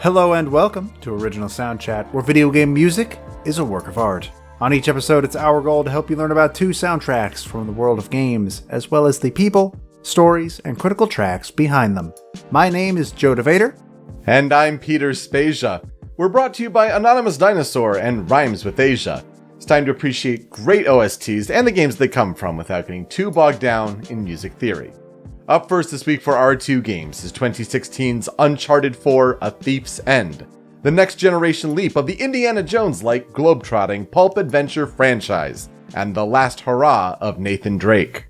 Hello and welcome to Original Soundchat, where video game music is a work of art. On each episode, it's our goal to help you learn about two soundtracks from the world of games, as well as the people, stories, and critical tracks behind them. My name is Joe DeVader. And I'm Peter Spezia. We're brought to you by Anonymous Dinosaur and Rhymes with Asia. It's time to appreciate great OSTs and the games they come from without getting too bogged down in music theory. Up first this week for our two games is 2016's Uncharted 4: A Thief's End, the next generation leap of the Indiana Jones-like globetrotting pulp adventure franchise, and the last hurrah of Nathan Drake.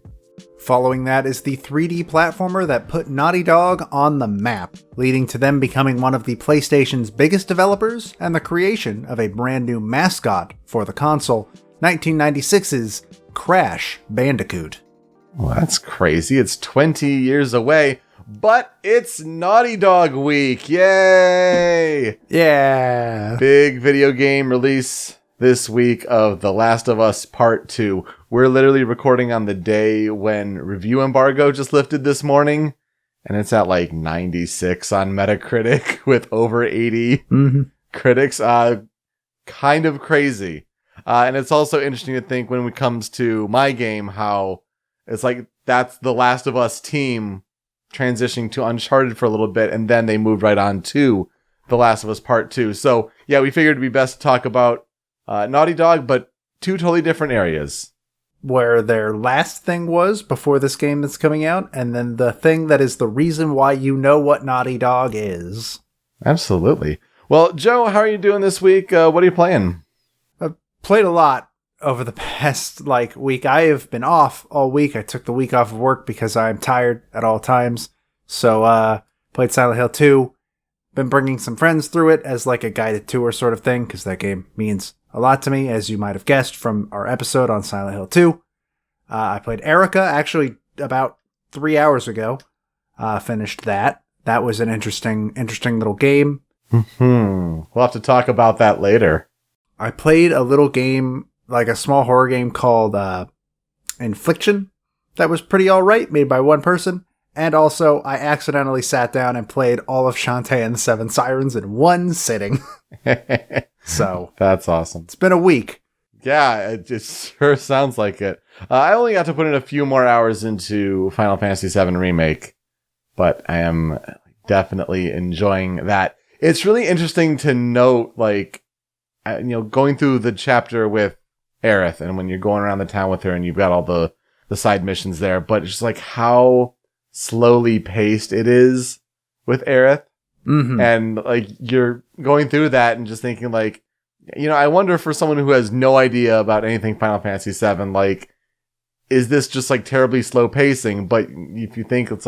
Following that is the 3D platformer that put Naughty Dog on the map, leading to them becoming one of the PlayStation's biggest developers and the creation of a brand new mascot for the console, 1996's Crash Bandicoot. Well, that's crazy. It's 20 years away, but it's Naughty Dog Week. Yay! Yeah! Big video game release this week of The Last of Us Part 2. We're literally recording on the day when review embargo just lifted this morning, and it's at like 96 on Metacritic with over 80 critics. Kind of crazy. And it's also interesting to think when it comes to my game, how it's like that's the Last of Us team transitioning to Uncharted for a little bit, and then they moved right on to The Last of Us Part 2. So, yeah, we figured it'd be best to talk about Naughty Dog, but two totally different areas. Where their last thing was before this game that's coming out, and then the thing that is the reason why you know what Naughty Dog is. Absolutely. Well, Joe, how are you doing this week? What are you playing? I've played a lot over the past week. I have been off all week. I took the week off of work because I'm tired at all times. So played Silent Hill 2. Been bringing some friends through it as like a guided tour sort of thing, because that game means a lot to me, as you might have guessed from our episode on Silent Hill 2. I played Erica actually about 3 hours ago. Finished that. That was an interesting little game. We'll have to talk about that later. I played a little game, like a small horror game called Infliction. That was pretty alright, made by one person. And also, I accidentally sat down and played all of Shantae and the Seven Sirens in one sitting. So that's awesome. It's been a week. Yeah, it just sure sounds like it. I only got to put in a few more hours into Final Fantasy VII Remake, but I am definitely enjoying that. It's really interesting to note, going through the chapter with Aerith, and when you're going around the town with her and you've got all the side missions there, but it's just like how slowly paced it is with Aerith. And you're going through that and just thinking I wonder for someone who has no idea about anything Final Fantasy VII, is this just terribly slow pacing? But if you think it's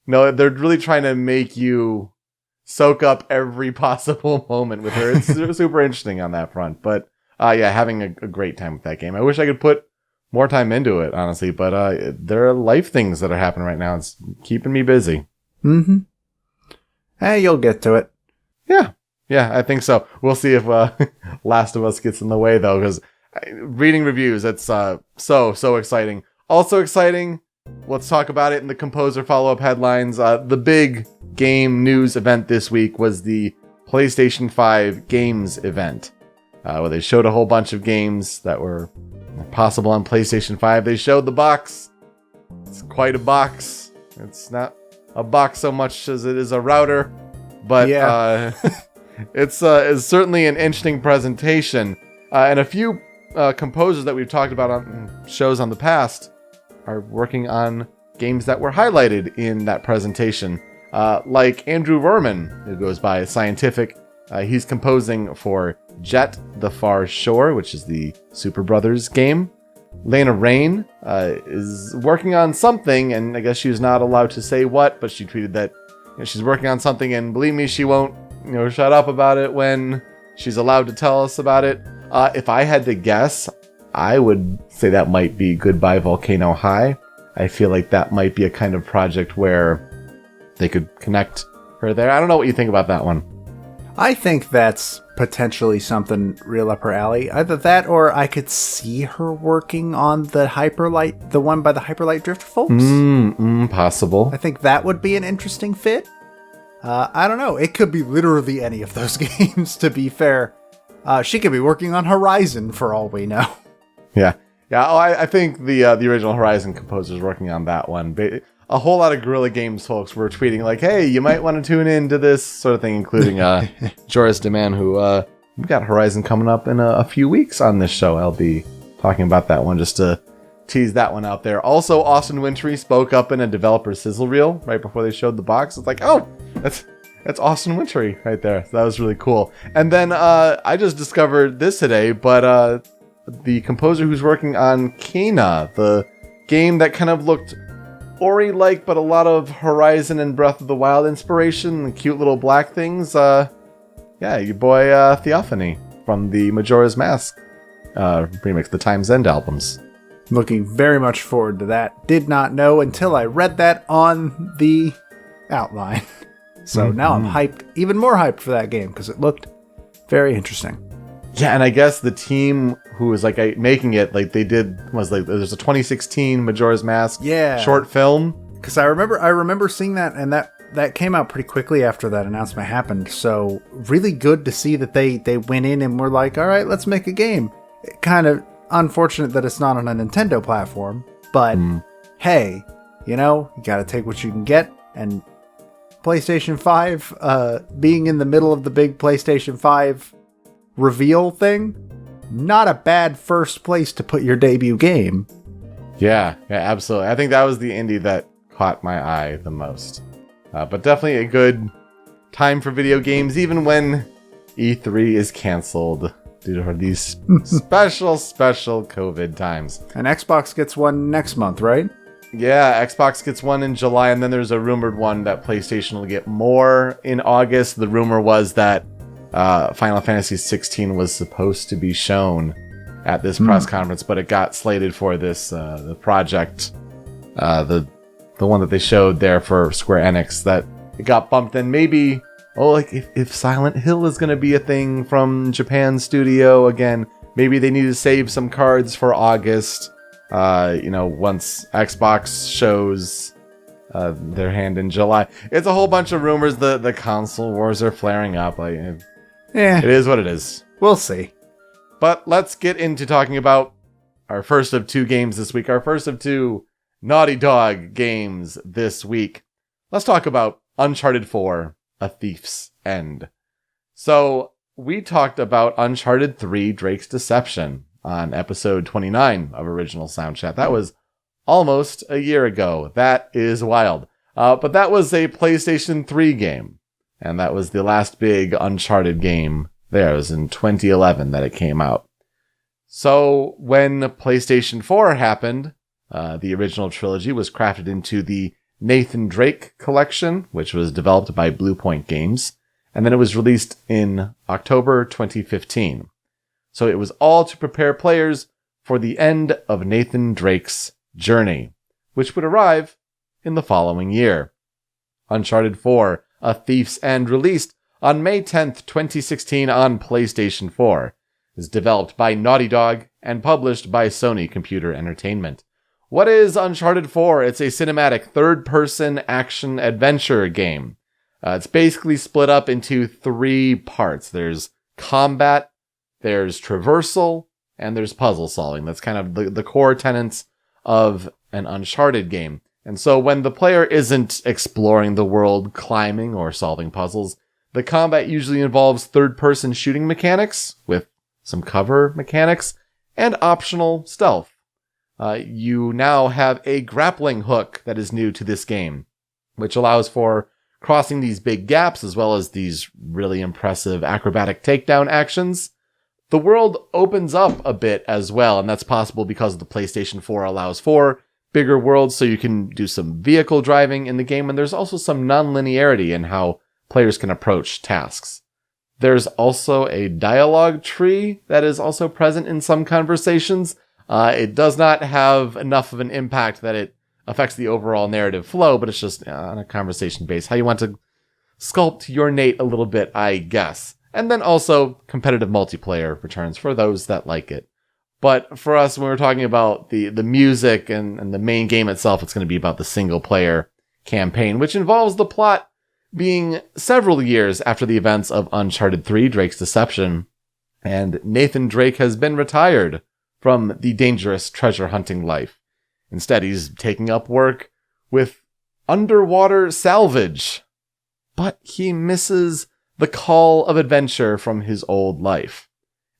no, they're really trying to make you soak up every possible moment with her. It's super interesting on that front. But having a great time with that game. I wish I could put more time into it, honestly, but there are life things that are happening right now. It's keeping me busy. Hey, you'll get to it. Yeah, I think so. We'll see if Last of Us gets in the way, though, because reading reviews, it's so exciting. Also exciting, let's talk about it in the composer follow-up headlines. The big game news event this week was the PlayStation 5 Games event, where they showed a whole bunch of games that were possible on PlayStation 5. They showed the box. It's quite a box. It's not a box so much as it is a router, but yeah. It's certainly an interesting presentation. And a few composers that we've talked about on shows on the past are working on games that were highlighted in that presentation. Like Andrew Verman, who goes by Scientific. He's composing for Jet: The Far Shore, which is the Super Brothers game. Lena Raine is working on something, and I guess she was not allowed to say what, but she tweeted that she's working on something, and believe me, she won't shut up about it when she's allowed to tell us about it. If I had to guess, I would say that might be Goodbye Volcano High. I feel like that might be a kind of project where they could connect her there. I don't know what you think about that one. I think that's potentially something real up her alley. Either that, or I could see her working on the Hyperlight, the one by the Hyperlight Drifter folks. Possible. I think that would be an interesting fit. I don't know. It could be literally any of those games, to be fair. She could be working on Horizon for all we know. Yeah. Yeah, I think the original Horizon composer is working on that one. But a whole lot of Guerrilla Games folks were tweeting like, hey, you might want to tune in to this sort of thing, including Joris DeMann, who we've got Horizon coming up in a few weeks on this show. I'll be talking about that one just to tease that one out there. Also, Austin Wintory spoke up in a developer sizzle reel right before they showed the box. It's like, oh, that's Austin Wintory right there. So that was really cool. And then I just discovered this today, but the composer who's working on Kena, the game that kind of looked Ori-like, but a lot of Horizon and Breath of the Wild inspiration, and cute little black things. Yeah, your boy Theophany from the Majora's Mask remix, the Time's End albums. Looking very much forward to that. Did not know until I read that on the outline. So now I'm hyped, even more hyped for that game, because it looked very interesting. Yeah, and I guess the team who was like making it, like they did, was like there's a 2016 Majora's Mask short film. Because I remember seeing that, and that came out pretty quickly after that announcement happened. So really good to see that they went in and were like, all right, let's make a game. Kind of unfortunate that it's not on a Nintendo platform, but hey, you gotta take what you can get. And PlayStation 5 being in the middle of the big PlayStation 5 reveal thing, not a bad first place to put your debut game. Yeah, absolutely. I think that was the indie that caught my eye the most. But definitely a good time for video games, even when E3 is canceled due to these special COVID times. And Xbox gets one next month, right? Yeah, Xbox gets one in July, and then there's a rumored one that PlayStation will get more in August. The rumor was that Final Fantasy 16 was supposed to be shown at this press conference, but it got slated for this the project, the one that they showed there for Square Enix, that it got bumped. And maybe if Silent Hill is going to be a thing from Japan studio again, maybe they need to save some cards for August. Once Xbox shows their hand in July. It's a whole bunch of rumors. The console wars are flaring up. It is what it is. We'll see. But let's get into talking about our first of two games this week. Our first of two Naughty Dog games this week. Let's talk about Uncharted 4, A Thief's End. So, we talked about Uncharted 3, Drake's Deception on episode 29 of Original Soundchat. That was almost a year ago. That is wild. But that was a PlayStation 3 game. And that was the last big Uncharted game there. It was in 2011 that it came out. So when PlayStation 4 happened, the original trilogy was crafted into the Nathan Drake collection, which was developed by Bluepoint Games. And then it was released in October 2015. So it was all to prepare players for the end of Nathan Drake's journey, which would arrive in the following year. Uncharted 4, A Thief's End, released on May 10th, 2016 on PlayStation 4, is developed by Naughty Dog and published by Sony Computer Entertainment. What is Uncharted 4? It's a cinematic third-person action-adventure game. It's basically split up into three parts. There's combat, there's traversal, and there's puzzle solving. That's kind of the core tenets of an Uncharted game. And so when the player isn't exploring the world, climbing, or solving puzzles, the combat usually involves third-person shooting mechanics with some cover mechanics and optional stealth. You now have a grappling hook that is new to this game, which allows for crossing these big gaps as well as these really impressive acrobatic takedown actions. The world opens up a bit as well, and that's possible because the PlayStation 4 allows for bigger worlds, so you can do some vehicle driving in the game, and there's also some non-linearity in how players can approach tasks. There's also a dialogue tree that is also present in some conversations. It does not have enough of an impact that it affects the overall narrative flow, but it's just on a conversation base, how you want to sculpt your Nate a little bit, I guess. And then also competitive multiplayer returns for those that like it. But for us, when we're talking about the music and the main game itself, it's going to be about the single player campaign, which involves the plot being several years after the events of Uncharted 3, Drake's Deception, and Nathan Drake has been retired from the dangerous treasure hunting life. Instead, he's taking up work with underwater salvage. But he misses the call of adventure from his old life.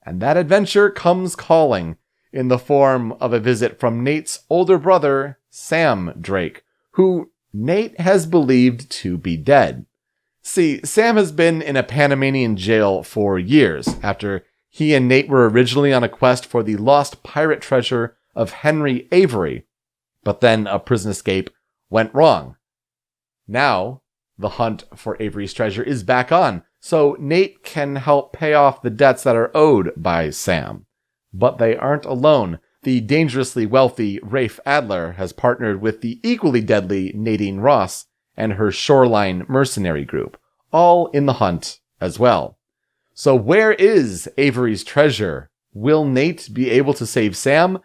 And that adventure comes calling in the form of a visit from Nate's older brother, Sam Drake, who Nate has believed to be dead. See, Sam has been in a Panamanian jail for years after he and Nate were originally on a quest for the lost pirate treasure of Henry Avery, but then a prison escape went wrong. Now, the hunt for Avery's treasure is back on, so Nate can help pay off the debts that are owed by Sam. But they aren't alone. The dangerously wealthy Rafe Adler has partnered with the equally deadly Nadine Ross and her Shoreline mercenary group, all in the hunt as well. So where is Avery's treasure? Will Nate be able to save Sam?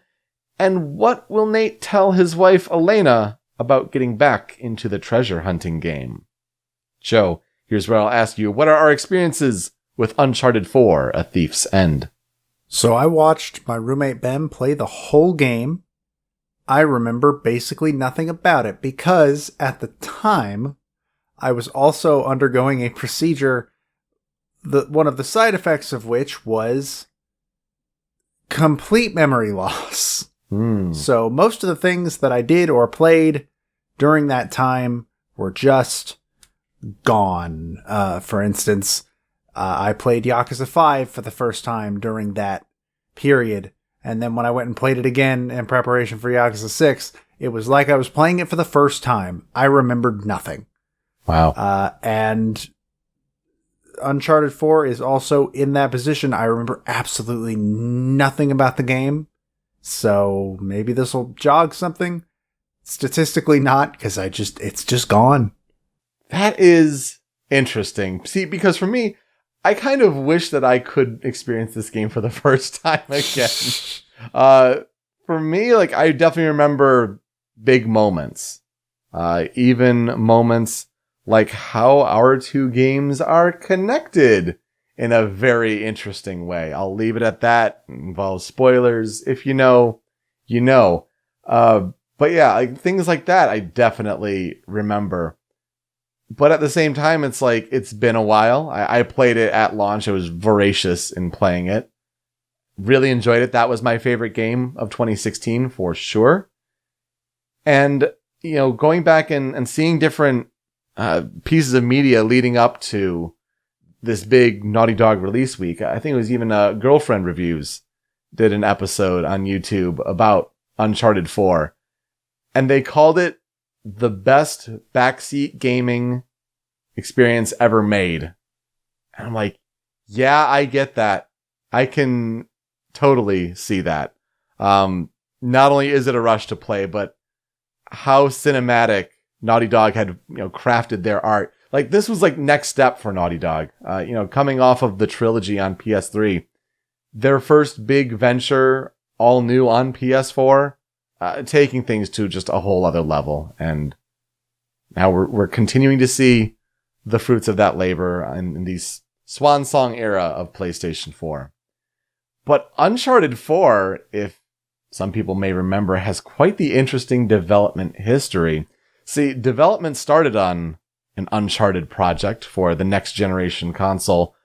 And what will Nate tell his wife Elena about getting back into the treasure hunting game? Joe, here's where I'll ask you, what are our experiences with Uncharted 4, A Thief's End? So I watched my roommate Ben play the whole game. I remember basically nothing about it because at the time I was also undergoing a procedure, one of the side effects of which was complete memory loss. So most of the things that I did or played during that time were just gone. For instance, I played Yakuza 5 for the first time during that period. And then when I went and played it again in preparation for Yakuza 6, it was like I was playing it for the first time. I remembered nothing. Wow. And Uncharted 4 is also in that position. I remember absolutely nothing about the game. So maybe this will jog something. Statistically not, because it's just gone. That is interesting. See, because for me, I kind of wish that I could experience this game for the first time again. For me, like, I definitely remember big moments. Even moments like how our two games are connected in a very interesting way. I'll leave it at that. It involves spoilers. If you know, you know. But yeah, like, things like that I definitely remember. But at the same time, it's like, it's been a while. I played it at launch. I was voracious in playing it. Really enjoyed it. That was my favorite game of 2016 for sure. And, you know, going back and seeing different pieces of media leading up to this big Naughty Dog release week. I think it was even Girlfriend Reviews did an episode on YouTube about Uncharted 4. And they called it the best backseat gaming experience ever made. And I'm like, yeah, I get that. I can totally see that. Not only is it a rush to play, but how cinematic Naughty Dog had, crafted their art. Like, this was like next step for Naughty Dog. Coming off of the trilogy on PS3, their first big venture, all new on PS4, taking things to just a whole other level. And now we're continuing to see the fruits of that labor in the swan song era of PlayStation 4. But Uncharted 4, if some people may remember, has quite the interesting development history. See, development started on an Uncharted project for the next generation console.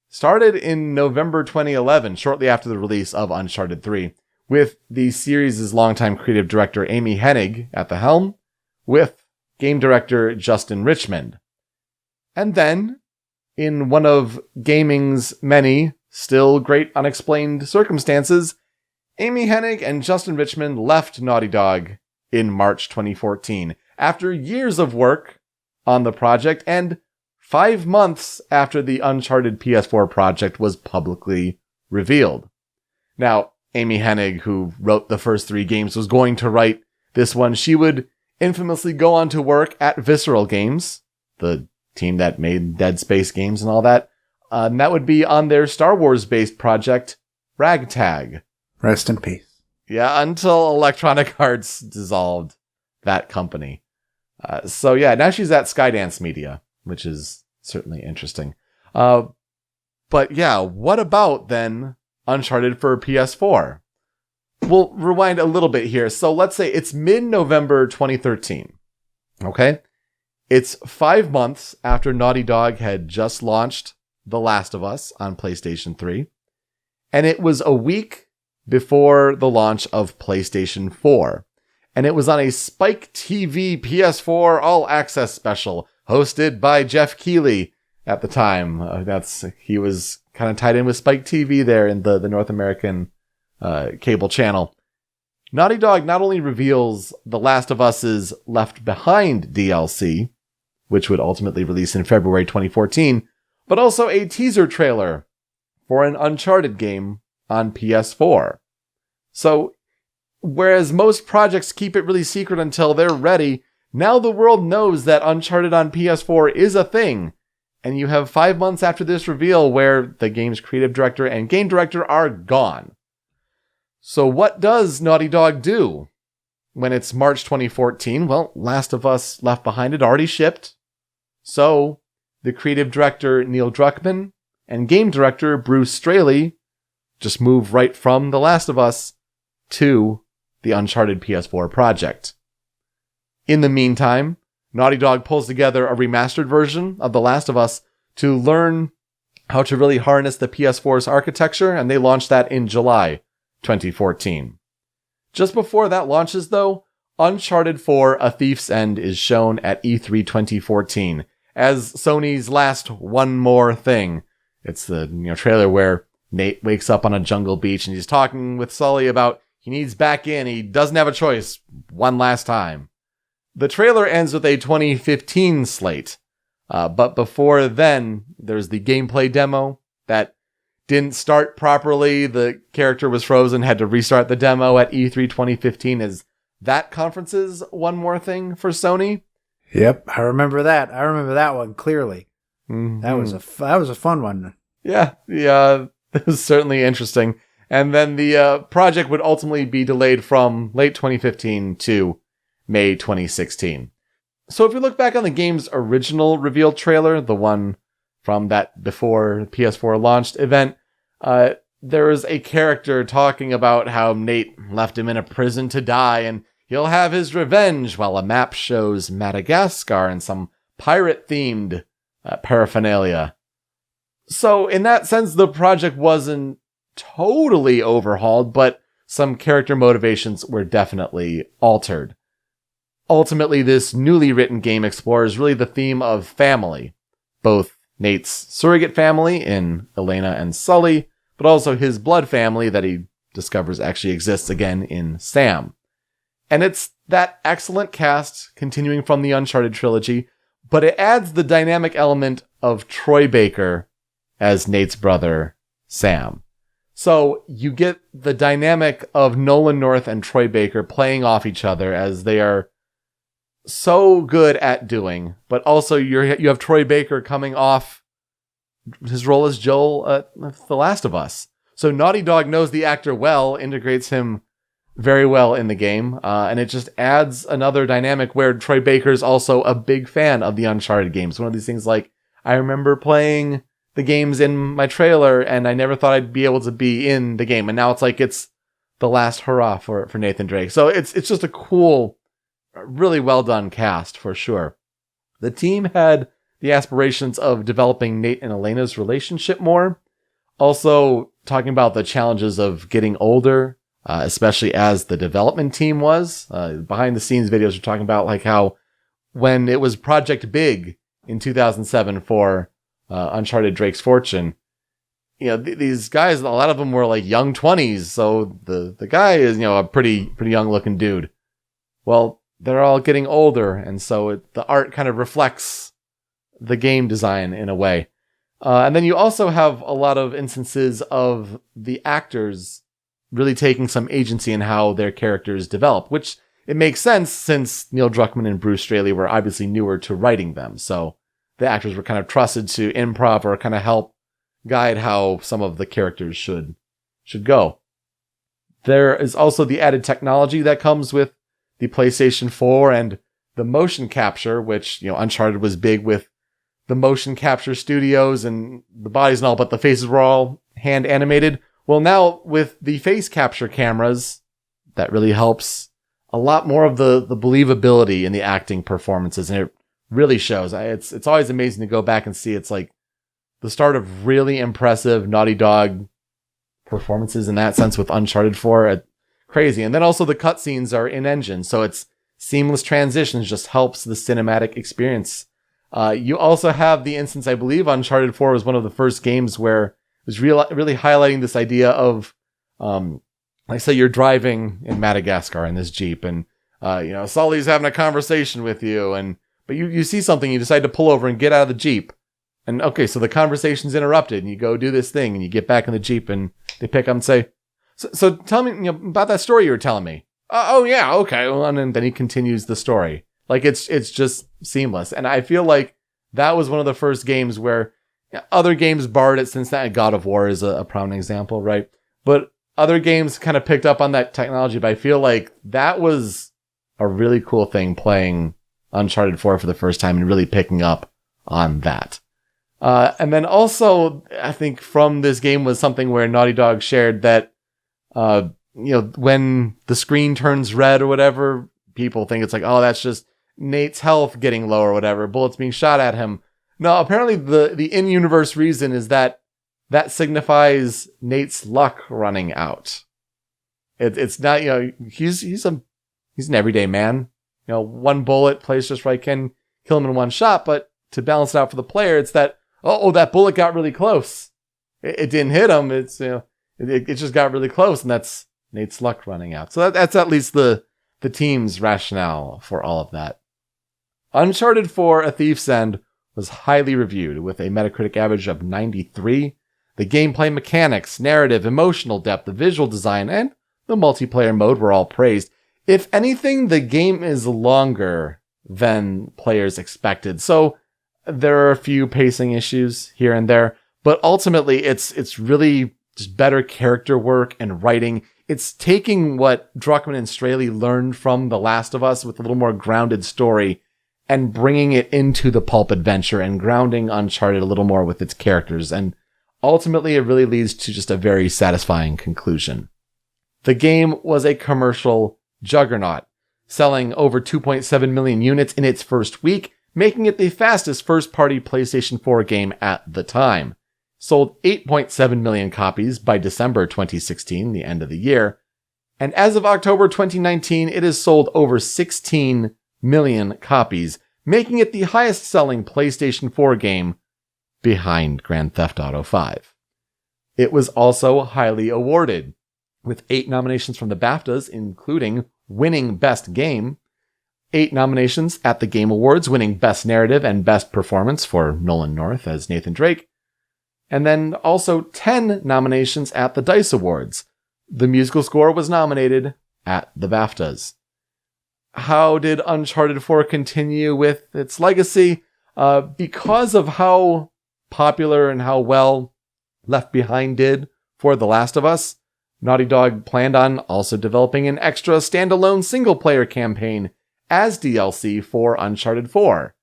Started in November 2011, shortly after the release of Uncharted 3, with the series' longtime creative director Amy Hennig at the helm, with game director Justin Richmond. And then, in one of gaming's many, still great unexplained circumstances, Amy Hennig and Justin Richmond left Naughty Dog in March 2014, after years of work on the project and 5 months after the Uncharted PS4 project was publicly revealed. Now, Amy Hennig, who wrote the first 3 games, was going to write this one. She would infamously go on to work at Visceral Games, the team that made Dead Space games and all that. And that would be on their Star Wars-based project, Ragtag. Rest in peace. Yeah, until Electronic Arts dissolved that company. So yeah, now she's at Skydance Media. which is certainly interesting. But yeah, what about then Uncharted for PS4? We'll rewind a little bit here. So let's say it's mid-November 2013. Okay? It's 5 months after Naughty Dog had just launched The Last of Us on PlayStation 3. And it was a week before the launch of PlayStation 4. And it was on a Spike TV PS4 All Access special hosted by Jeff Keighley at the time. He was kind of tied in with Spike TV there in the North American cable channel. Naughty Dog not only reveals The Last of Us's Left Behind DLC, which would ultimately release in February 2014, but also a teaser trailer for an Uncharted game on PS4. So, whereas most projects keep it really secret until they're ready, now the world knows that Uncharted on PS4 is a thing, and you have 5 months after this reveal where the game's creative director and game director are gone. So what does Naughty Dog do? When it's March 2014, well, Last of Us Left Behind had already shipped. So, the creative director Neil Druckmann and game director Bruce Straley just move right from The Last of Us to the Uncharted PS4 project. In the meantime, Naughty Dog pulls together a remastered version of The Last of Us to learn how to really harness the PS4's architecture, and they launched that in July 2014. Just before that launches, though, Uncharted 4: A Thief's End is shown at E3 2014 as Sony's last one more thing. It's the trailer where Nate wakes up on a jungle beach and he's talking with Sully about he needs back in. He doesn't have a choice one last time. The trailer ends with a 2015 slate. But before then, there's the gameplay demo that didn't start properly. The character was frozen, had to restart the demo at E3 2015 as that conference's one more thing for Sony. Yep, I remember that. I remember that one clearly. Mm-hmm. That was a fun one. Yeah, it was certainly interesting. And then the project would ultimately be delayed from late 2015 to May 2016. So if you look back on the game's original reveal trailer, the one from that before PS4 launched event, there was a character talking about how Nate left him in a prison to die and he'll have his revenge, while a map shows Madagascar and some pirate-themed paraphernalia. So in that sense, the project wasn't totally overhauled, but some character motivations were definitely altered. Ultimately, this newly written game explores really the theme of family, both Nate's surrogate family in Elena and Sully, but also his blood family that he discovers actually exists again in Sam. And it's that excellent cast continuing from the Uncharted trilogy, but it adds the dynamic element of Troy Baker as Nate's brother, Sam. So you get the dynamic of Nolan North and Troy Baker playing off each other as they are so good at doing, but also you have Troy Baker coming off his role as Joel at The Last of Us. So Naughty Dog knows the actor well, integrates him very well in the game, and it just adds another dynamic where Troy Baker's also a big fan of the Uncharted games. One of these things like, I remember playing the games in my trailer and I never thought I'd be able to be in the game, and now it's like it's the last hurrah for Nathan Drake. So it's just a cool, really well done cast for sure. The team had the aspirations of developing Nate and Elena's relationship more. Also talking about the challenges of getting older, especially as the development team was. Behind the scenes videos are talking about like how when it was Project Big in 2007 for Uncharted Drake's Fortune, these guys, a lot of them were like young 20s. So the guy is, a pretty young looking dude. Well, they're all getting older, and so the art kind of reflects the game design in a way. And then you also have a lot of instances of the actors really taking some agency in how their characters develop, which it makes sense since Neil Druckmann and Bruce Straley were obviously newer to writing them. So the actors were kind of trusted to improv or kind of help guide how some of the characters should go. There is also the added technology that comes with the PlayStation 4 and the motion capture, which, Uncharted was big with the motion capture studios and the bodies and all, but the faces were all hand animated. Well, now with the face capture cameras, that really helps a lot more of the believability in the acting performances, and it really shows. It's always amazing to go back and see. It's like the start of really impressive Naughty Dog performances in that sense with Uncharted 4. Crazy. And then also the cutscenes are in-engine, so it's seamless transitions, just helps the cinematic experience. You also have the instance, I believe Uncharted 4 was one of the first games where it was really highlighting this idea of, like say you're driving in Madagascar in this Jeep and, Sully's having a conversation with you but you see something, you decide to pull over and get out of the Jeep. And okay, so the conversation's interrupted and you go do this thing and you get back in the Jeep and they pick up and say, so tell me about that story you were telling me. Oh yeah, okay. Well, and then he continues the story. Like it's just seamless. And I feel like that was one of the first games where other games borrowed it since that. God of War is a prominent example, right? But other games kind of picked up on that technology, but I feel like that was a really cool thing playing Uncharted 4 for the first time and really picking up on that. And then also, I think from this game was something where Naughty Dog shared that, when the screen turns red or whatever, people think it's like, oh, that's just Nate's health getting low or whatever, bullets being shot at him. No, apparently the in-universe reason is that signifies Nate's luck running out. It's not, he's an everyday man. One bullet placed just right can kill him in one shot, but to balance it out for the player, it's that, that bullet got really close. It didn't hit him. It's, it just got really close, and that's Nate's luck running out. So that's at least the team's rationale for all of that. Uncharted 4: A Thief's End was highly reviewed with a Metacritic average of 93. The gameplay mechanics, narrative, emotional depth, the visual design, and the multiplayer mode were all praised. If anything, the game is longer than players expected. So there are a few pacing issues here and there, but ultimately it's really just better character work and writing. It's taking what Druckmann and Straley learned from The Last of Us with a little more grounded story and bringing it into the pulp adventure and grounding Uncharted a little more with its characters. And ultimately, it really leads to just a very satisfying conclusion. The game was a commercial juggernaut, selling over 2.7 million units in its first week, making it the fastest first-party PlayStation 4 game at the time. Sold 8.7 million copies by December 2016, the end of the year. And as of October 2019, it has sold over 16 million copies, making it the highest-selling PlayStation 4 game behind Grand Theft Auto 5. It was also highly awarded, with 8 nominations from the BAFTAs, including winning Best Game, 8 nominations at the Game Awards, winning Best Narrative and Best Performance for Nolan North as Nathan Drake, and then also 10 nominations at the DICE Awards. The musical score was nominated at the BAFTAs. How did Uncharted 4 continue with its legacy? Because of how popular and how well Left Behind did for The Last of Us, Naughty Dog planned on also developing an extra standalone single-player campaign as DLC for Uncharted 4.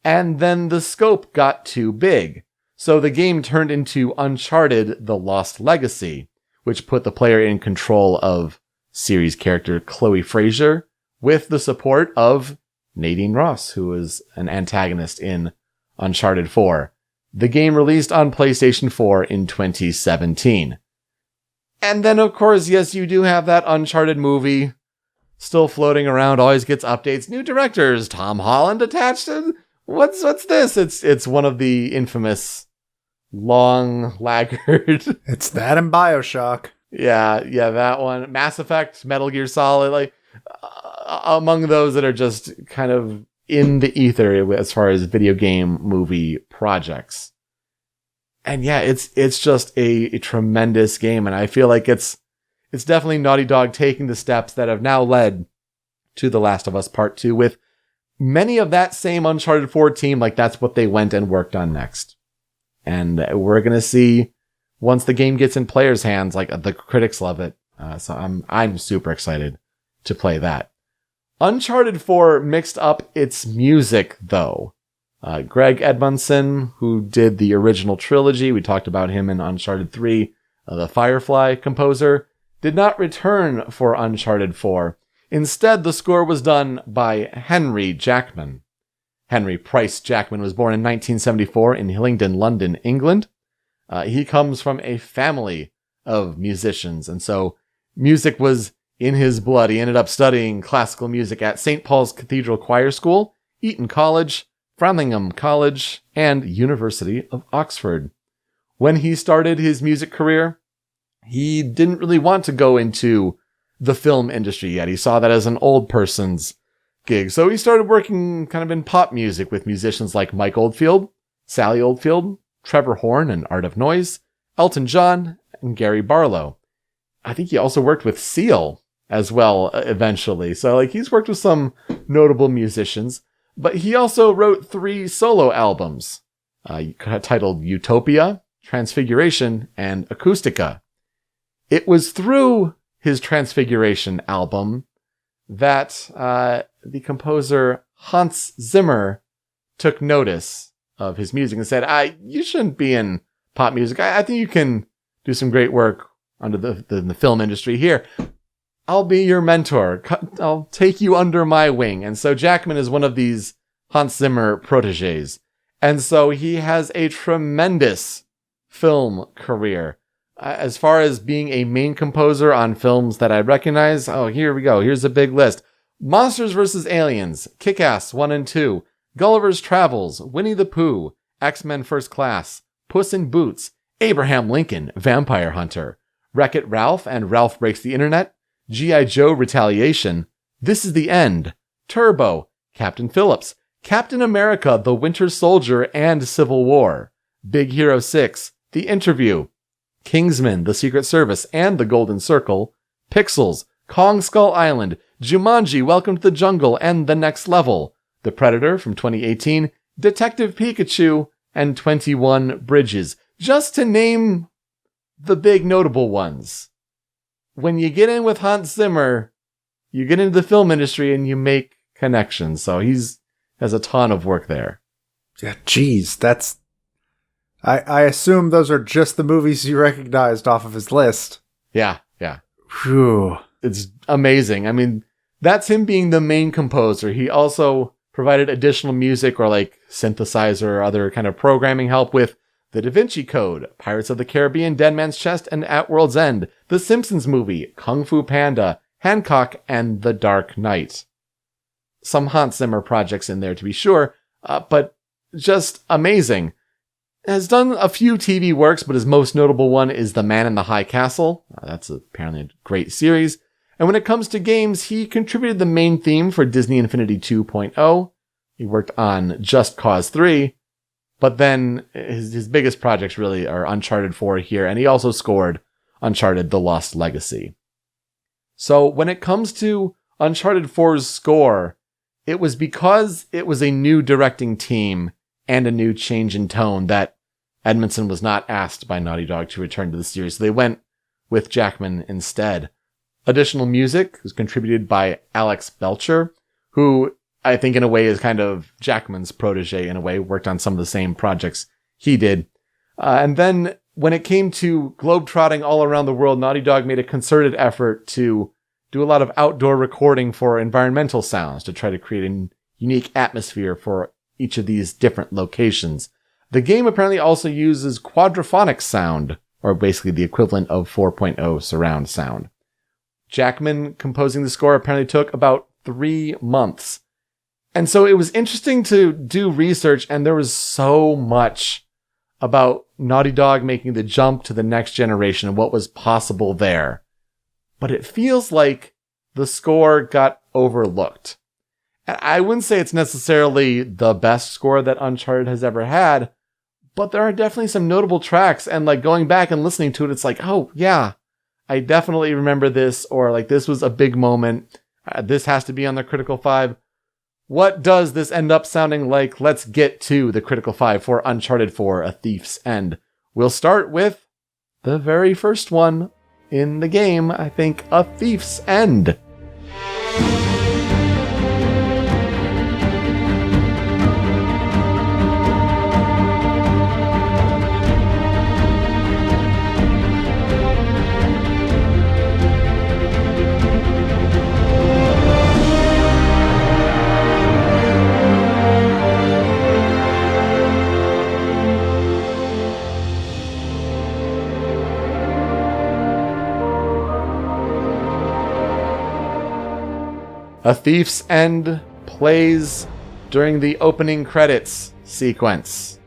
And then the scope got too big, so the game turned into Uncharted: The Lost Legacy, which put the player in control of series character Chloe Fraser, with the support of Nadine Ross, who was an antagonist in Uncharted 4. The game released on PlayStation 4 in 2017. And then, of course, yes, you do have that Uncharted movie still floating around, always gets updates. New directors, Tom Holland attached. What's this? It's one of the infamous long laggard. It's that and BioShock. Yeah, that one. Mass Effect, Metal Gear Solid, among those that are just kind of in the ether as far as video game movie projects. And yeah, it's just a tremendous game, and I feel like it's definitely Naughty Dog taking the steps that have now led to The Last of Us Part 2 with many of that same Uncharted 4 team. Like, that's what they went and worked on next. And we're going to see, once the game gets in players' hands, like, the critics love it. So I'm super excited to play that. Uncharted 4 mixed up its music, though. Greg Edmondson, who did the original trilogy, we talked about him in Uncharted 3, the Firefly composer, did not return for Uncharted 4. Instead, the score was done by Henry Jackman. Henry Price Jackman was born in 1974 in Hillingdon, London, England. He comes from a family of musicians, and so music was in his blood. He ended up studying classical music at St. Paul's Cathedral Choir School, Eton College, Framlingham College, and University of Oxford. When he started his music career, he didn't really want to go into the film industry yet. He saw that as an old person's gig. So he started working kind of in pop music with musicians like Mike Oldfield, Sally Oldfield, Trevor Horn and Art of Noise, Elton John, and Gary Barlow. I think he also worked with Seal as well eventually. So he's worked with some notable musicians, but he also wrote 3 solo albums titled Utopia, Transfiguration, and Acoustica. It was through his Transfiguration album that the composer Hans Zimmer took notice of his music and said, you shouldn't be in pop music. I think you can do some great work under the film industry here. I'll be your mentor. I'll take you under my wing. And so Jackman is one of these Hans Zimmer proteges. And so he has a tremendous film career. As far as being a main composer on films that I recognize, here we go. Here's a big list. Monsters vs. Aliens, Kick-Ass 1 and 2, Gulliver's Travels, Winnie the Pooh, X-Men First Class, Puss in Boots, Abraham Lincoln, Vampire Hunter, Wreck-It Ralph and Ralph Breaks the Internet, G.I. Joe Retaliation, This Is the End, Turbo, Captain Phillips, Captain America, The Winter Soldier and Civil War, Big Hero 6, The Interview, Kingsman, The Secret Service and The Golden Circle, Pixels, Kong Skull Island, Jumanji, Welcome to the Jungle and The Next Level, The Predator from 2018, Detective Pikachu, and 21 Bridges, just to name the big notable ones. When you get in with Hans Zimmer, you get into the film industry and you make connections. So he has a ton of work there. Yeah, geez, that's... I assume those are just the movies you recognized off of his list. Yeah. Whew. It's amazing. I mean, that's him being the main composer. He also provided additional music or synthesizer or other kind of programming help with The Da Vinci Code, Pirates of the Caribbean, Dead Man's Chest, and At World's End, The Simpsons Movie, Kung Fu Panda, Hancock, and The Dark Knight. Some Hans Zimmer projects in there to be sure, but just amazing. Has done a few TV works, but his most notable one is The Man in the High Castle. That's apparently a great series. And when it comes to games, he contributed the main theme for Disney Infinity 2.0. He worked on Just Cause 3. But then his biggest projects really are Uncharted 4 here, and he also scored Uncharted The Lost Legacy. So when it comes to Uncharted 4's score, it was because it was a new directing team and a new change in tone that Edmondson was not asked by Naughty Dog to return to the series. So they went with Jackman instead. Additional music was contributed by Alex Belcher, who I think in a way is kind of Jackman's protege in a way, worked on some of the same projects he did. And then when it came to globetrotting all around the world, Naughty Dog made a concerted effort to do a lot of outdoor recording for environmental sounds to try to create a unique atmosphere for each of these different locations. The game apparently also uses quadraphonic sound, or basically the equivalent of 4.0 surround sound. Jackman composing the score apparently took about 3 months. And so it was interesting to do research, and there was so much about Naughty Dog making the jump to the next generation and what was possible there. But it feels like the score got overlooked. And I wouldn't say it's necessarily the best score that Uncharted has ever had, but there are definitely some notable tracks, and going back and listening to it, it's oh yeah, I definitely remember this, or this was a big moment. This has to be on the Critical 5. What does this end up sounding like? Let's get to the Critical 5 for Uncharted 4, A Thief's End. We'll start with the very first one in the game, I think, A Thief's End. A Thief's End plays during the opening credits sequence.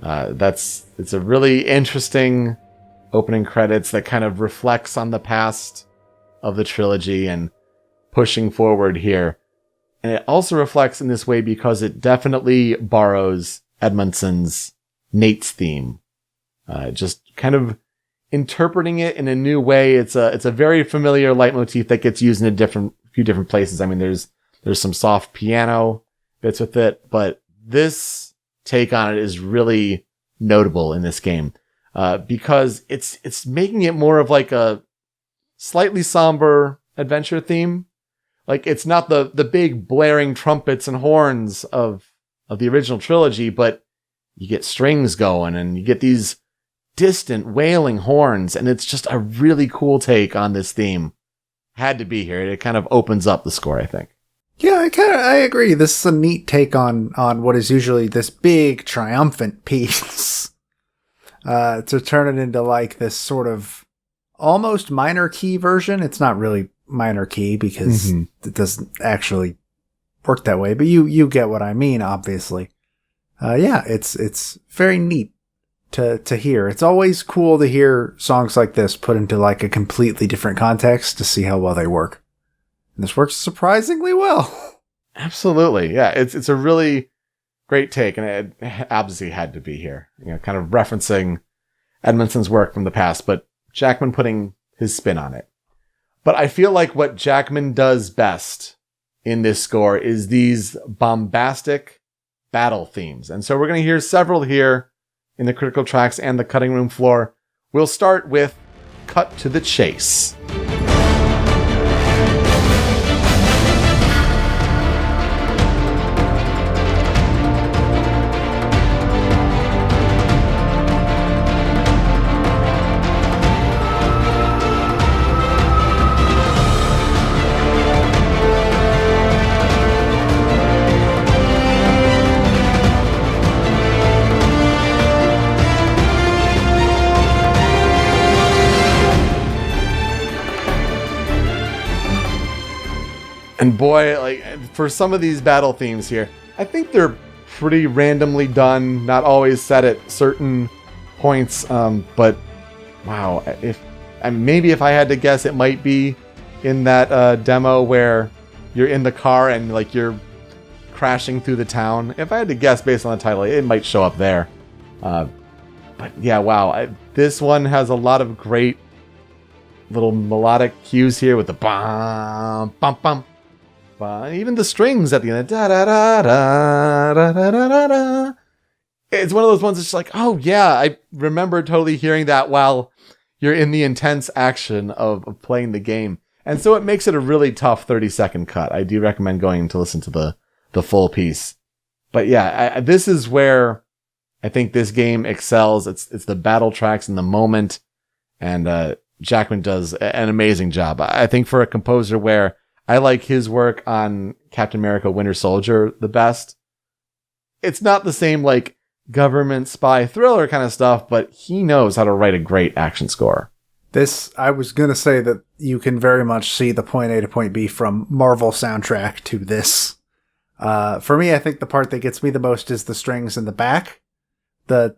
It's a really interesting opening credits that kind of reflects on the past of the trilogy and pushing forward here. And it also reflects in this way because it definitely borrows Edmondson's Nate's theme. Just kind of interpreting it in a new way. It's a very familiar leitmotif that gets used in a few different places. I mean, there's some soft piano bits with it, but this take on it is really notable in this game, because it's making it more of like a slightly somber adventure theme. Like, it's not the big blaring trumpets and horns of the original trilogy, but you get strings going and you get these distant wailing horns, and it's just a really cool take on this theme. Had to be here. It kind of opens up the score, I think. Yeah, I agree. This is a neat take on what is usually this big triumphant piece. To turn it into like this sort of almost minor key version. It's not really minor key because it doesn't actually work that way, but you get what I mean, obviously. Yeah, it's very neat to hear. It's always cool to hear songs like this put into like a completely different context to see how well they work. And this works surprisingly well. Absolutely. Yeah, it's a really great take, and it obviously had to be here. You know, kind of referencing Edmondson's work from the past, but Jackman putting his spin on it. But I feel like what Jackman does best in this score is these bombastic battle themes. And so we're going to hear several here in the critical tracks and the cutting room floor. We'll start with Cut to the Chase. And boy, like, for some of these battle themes here, I think they're pretty randomly done, not always set at certain points. But wow, maybe if I had to guess, it might be in that demo where you're in the car and like you're crashing through the town. If I had to guess based on the title, it might show up there. But yeah, wow, this one has a lot of great little melodic cues here with the bum bum bum. Even the strings at the end, da da da da da da da da. It's one of those ones that's just like, oh yeah, I remember totally hearing that while you're in the intense action of playing the game. And so it makes it a really tough 30-second cut. I do recommend going to listen to the full piece. But yeah, this is where I think this game excels. It's the battle tracks in the moment, and Jackman does an amazing job. I think for a composer where I like his work on Captain America Winter Soldier the best. It's not the same like government spy thriller kind of stuff, but he knows how to write a great action score. I was going to say that you can very much see the point A to point B from Marvel soundtrack to this. For me, I think the part that gets me the most is the strings in the back. The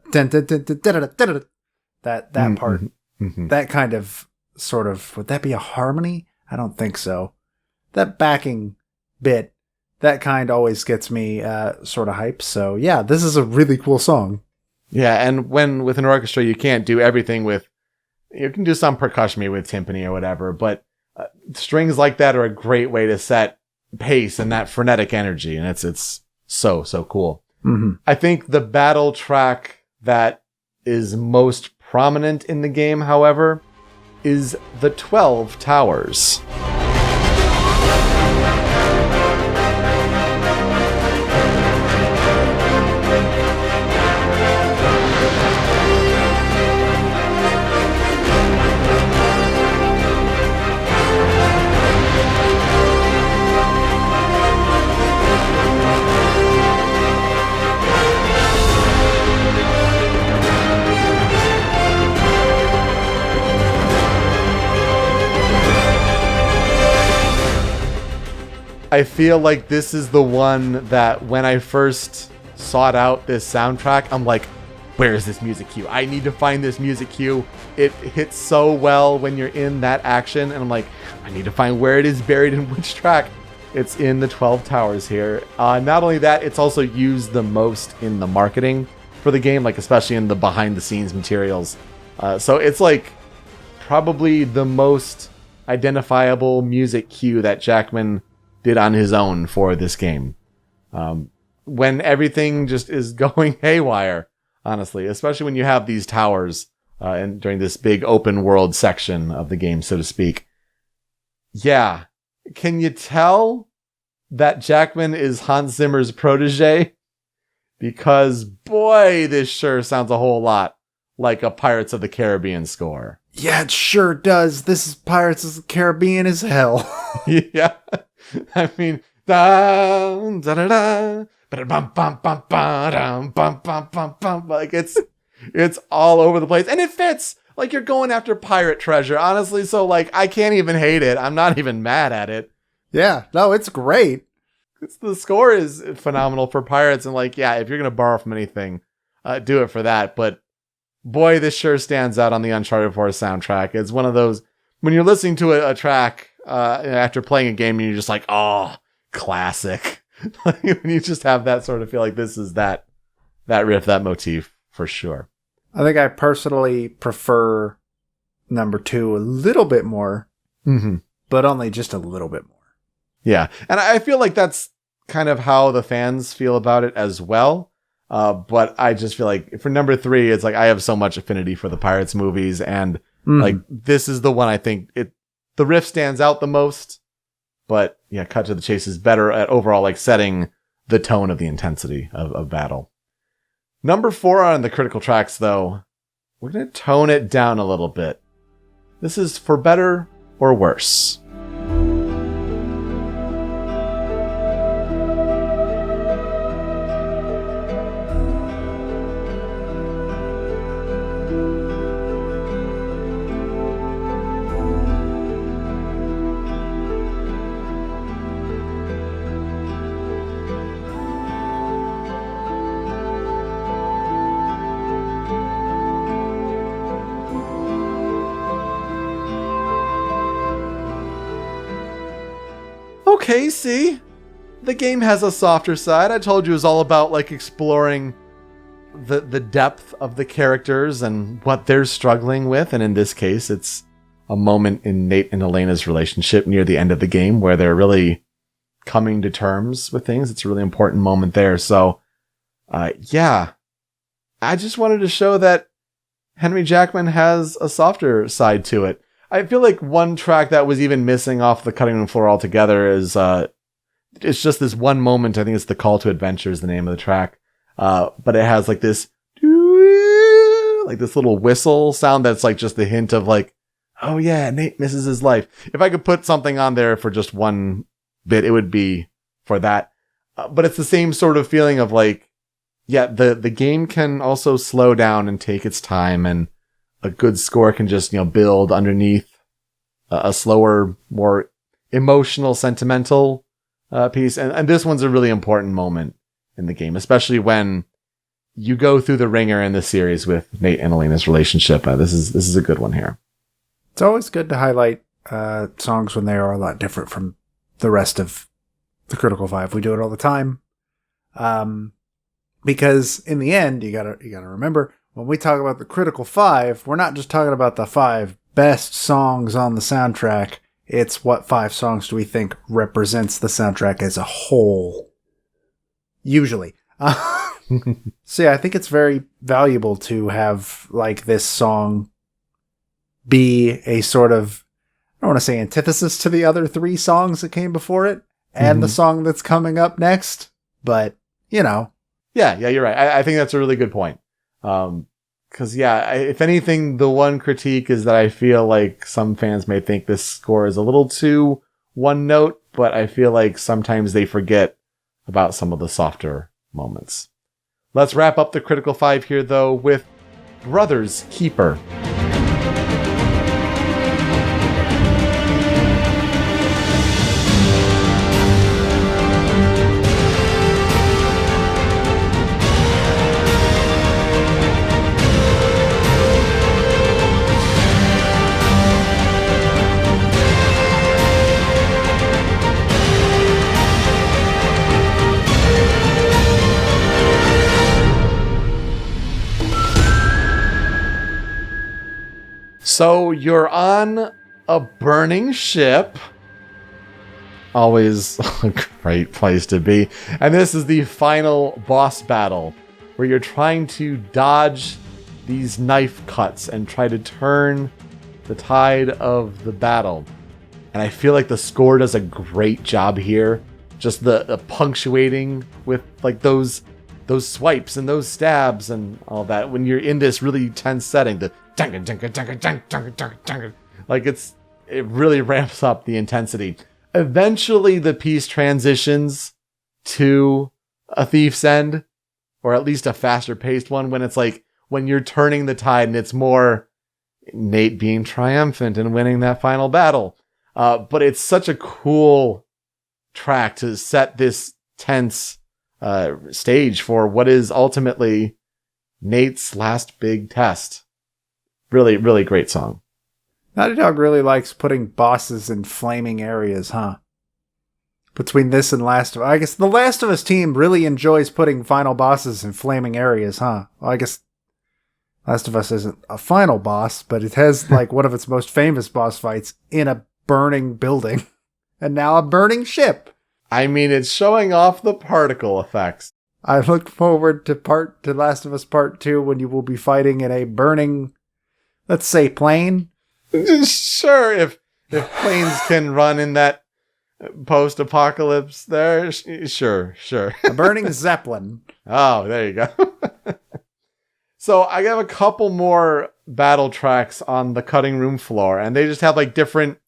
that part. Mm-hmm. That kind of sort of, would that be a harmony? I don't think so. That backing bit, that kind always gets me sort of hyped. So yeah, this is a really cool song. Yeah, and when with an orchestra, you can't do everything with, you can do some percussion maybe with timpani or whatever, but strings like that are a great way to set pace and that frenetic energy, and it's so cool. Mm-hmm. I think the battle track that is most prominent in the game, however, is the 12 Towers. I feel like this is the one that when I first sought out this soundtrack, I'm like, where is this music cue? I need to find this music cue. It hits so well when you're in that action, and I'm like, I need to find where it is buried in which track. It's in the 12 Towers here. Not only that, it's also used the most in the marketing for the game, like especially in the behind the scenes materials. So it's like probably the most identifiable music cue that Jackman did on his own for this game. When everything just is going haywire, honestly, especially when you have these towers and during this big open world section of the game, so to speak. Yeah. Can you tell that Jackman is Hans Zimmer's protege? Because, boy, this sure sounds a whole lot like a Pirates of the Caribbean score. Yeah, it sure does. This is Pirates of the Caribbean as hell. Yeah. I mean, da da da da. Like it's all over the place, and it fits. Like you're going after pirate treasure, honestly. So like I can't even hate it. I'm not even mad at it. Yeah, no, it's great. The score is phenomenal for pirates, and like yeah, if you're gonna borrow from anything, do it for that. But boy, this sure stands out on the Uncharted 4 soundtrack. It's one of those when you're listening to a track after playing a game, and you're just like, oh, classic. Like, when you just have that sort of feel like this is that riff, that motif for sure. I think I personally prefer number 2 a little bit more, but only just a little bit more. Yeah, and I feel like that's kind of how the fans feel about it as well. But I just feel like for number 3, it's like I have so much affinity for the Pirates movies, and like this is the one I think the riff stands out the most. But yeah, Cut to the Chase is better at overall like setting the tone of the intensity of battle. Number 4 on the critical tracks, though, we're going to tone it down a little bit. This is For Better or Worse. Okay, see? The game has a softer side. I told you it was all about like exploring the depth of the characters and what they're struggling with. And in this case, it's a moment in Nate and Elena's relationship near the end of the game where they're really coming to terms with things. It's a really important moment there. So, yeah, I just wanted to show that Henry Jackman has a softer side to it. I feel like one track that was even missing off the cutting room floor altogether is, it's just this one moment. I think it's The Call to Adventure is the name of the track. But it has like this little whistle sound that's like just the hint of like, oh yeah, Nate misses his life. If I could put something on there for just one bit, it would be for that. But it's the same sort of feeling of like, yeah, the game can also slow down and take its time, and a good score can just, build underneath a slower, more emotional, sentimental piece. And this one's a really important moment in the game, especially when you go through the ringer in this series with Nate and Elena's relationship. This is a good one here. It's always good to highlight songs when they are a lot different from the rest of the Critical 5. We do it all the time. Because in the end, you gotta remember, when we talk about the Critical 5, we're not just talking about the 5 best songs on the soundtrack. It's what 5 songs do we think represents the soundtrack as a whole. Usually. So yeah, I think it's very valuable to have like this song be a sort of, I don't want to say antithesis to the other 3 songs that came before it and the song that's coming up next. But, Yeah, you're right. I think that's a really good point. Because, if anything, the one critique is that I feel like some fans may think this score is a little too one note, but I feel like sometimes they forget about some of the softer moments. Let's wrap up the Critical 5 here, though, with Brother's Keeper. So you're on a burning ship. Always a great place to be. And this is the final boss battle where you're trying to dodge these knife cuts and try to turn the tide of the battle. And I feel like the score does a great job here. Just the punctuating with like those swipes and those stabs and all that when you're in this really tense setting. The like it really ramps up the intensity. Eventually the piece transitions to a Thief's End, or at least a faster paced one, when it's like when you're turning the tide and it's more Nate being triumphant and winning that final battle. But it's such a cool track to set this tense stage for what is ultimately Nate's last big test. Really, really great song. Naughty Dog really likes putting bosses in flaming areas, huh? Between this and Last of Us. I guess the Last of Us team really enjoys putting final bosses in flaming areas, huh? Well, I guess Last of Us isn't a final boss, but it has like one of its most famous boss fights in a burning building. And now a burning ship. I mean, it's showing off the particle effects. I look forward to Last of Us Part 2 when you will be fighting in a burning, let's say, plane. Sure, if planes can run in that post-apocalypse there, sure. A burning Zeppelin. Oh, there you go. So I have a couple more battle tracks on the cutting room floor, and they just have like different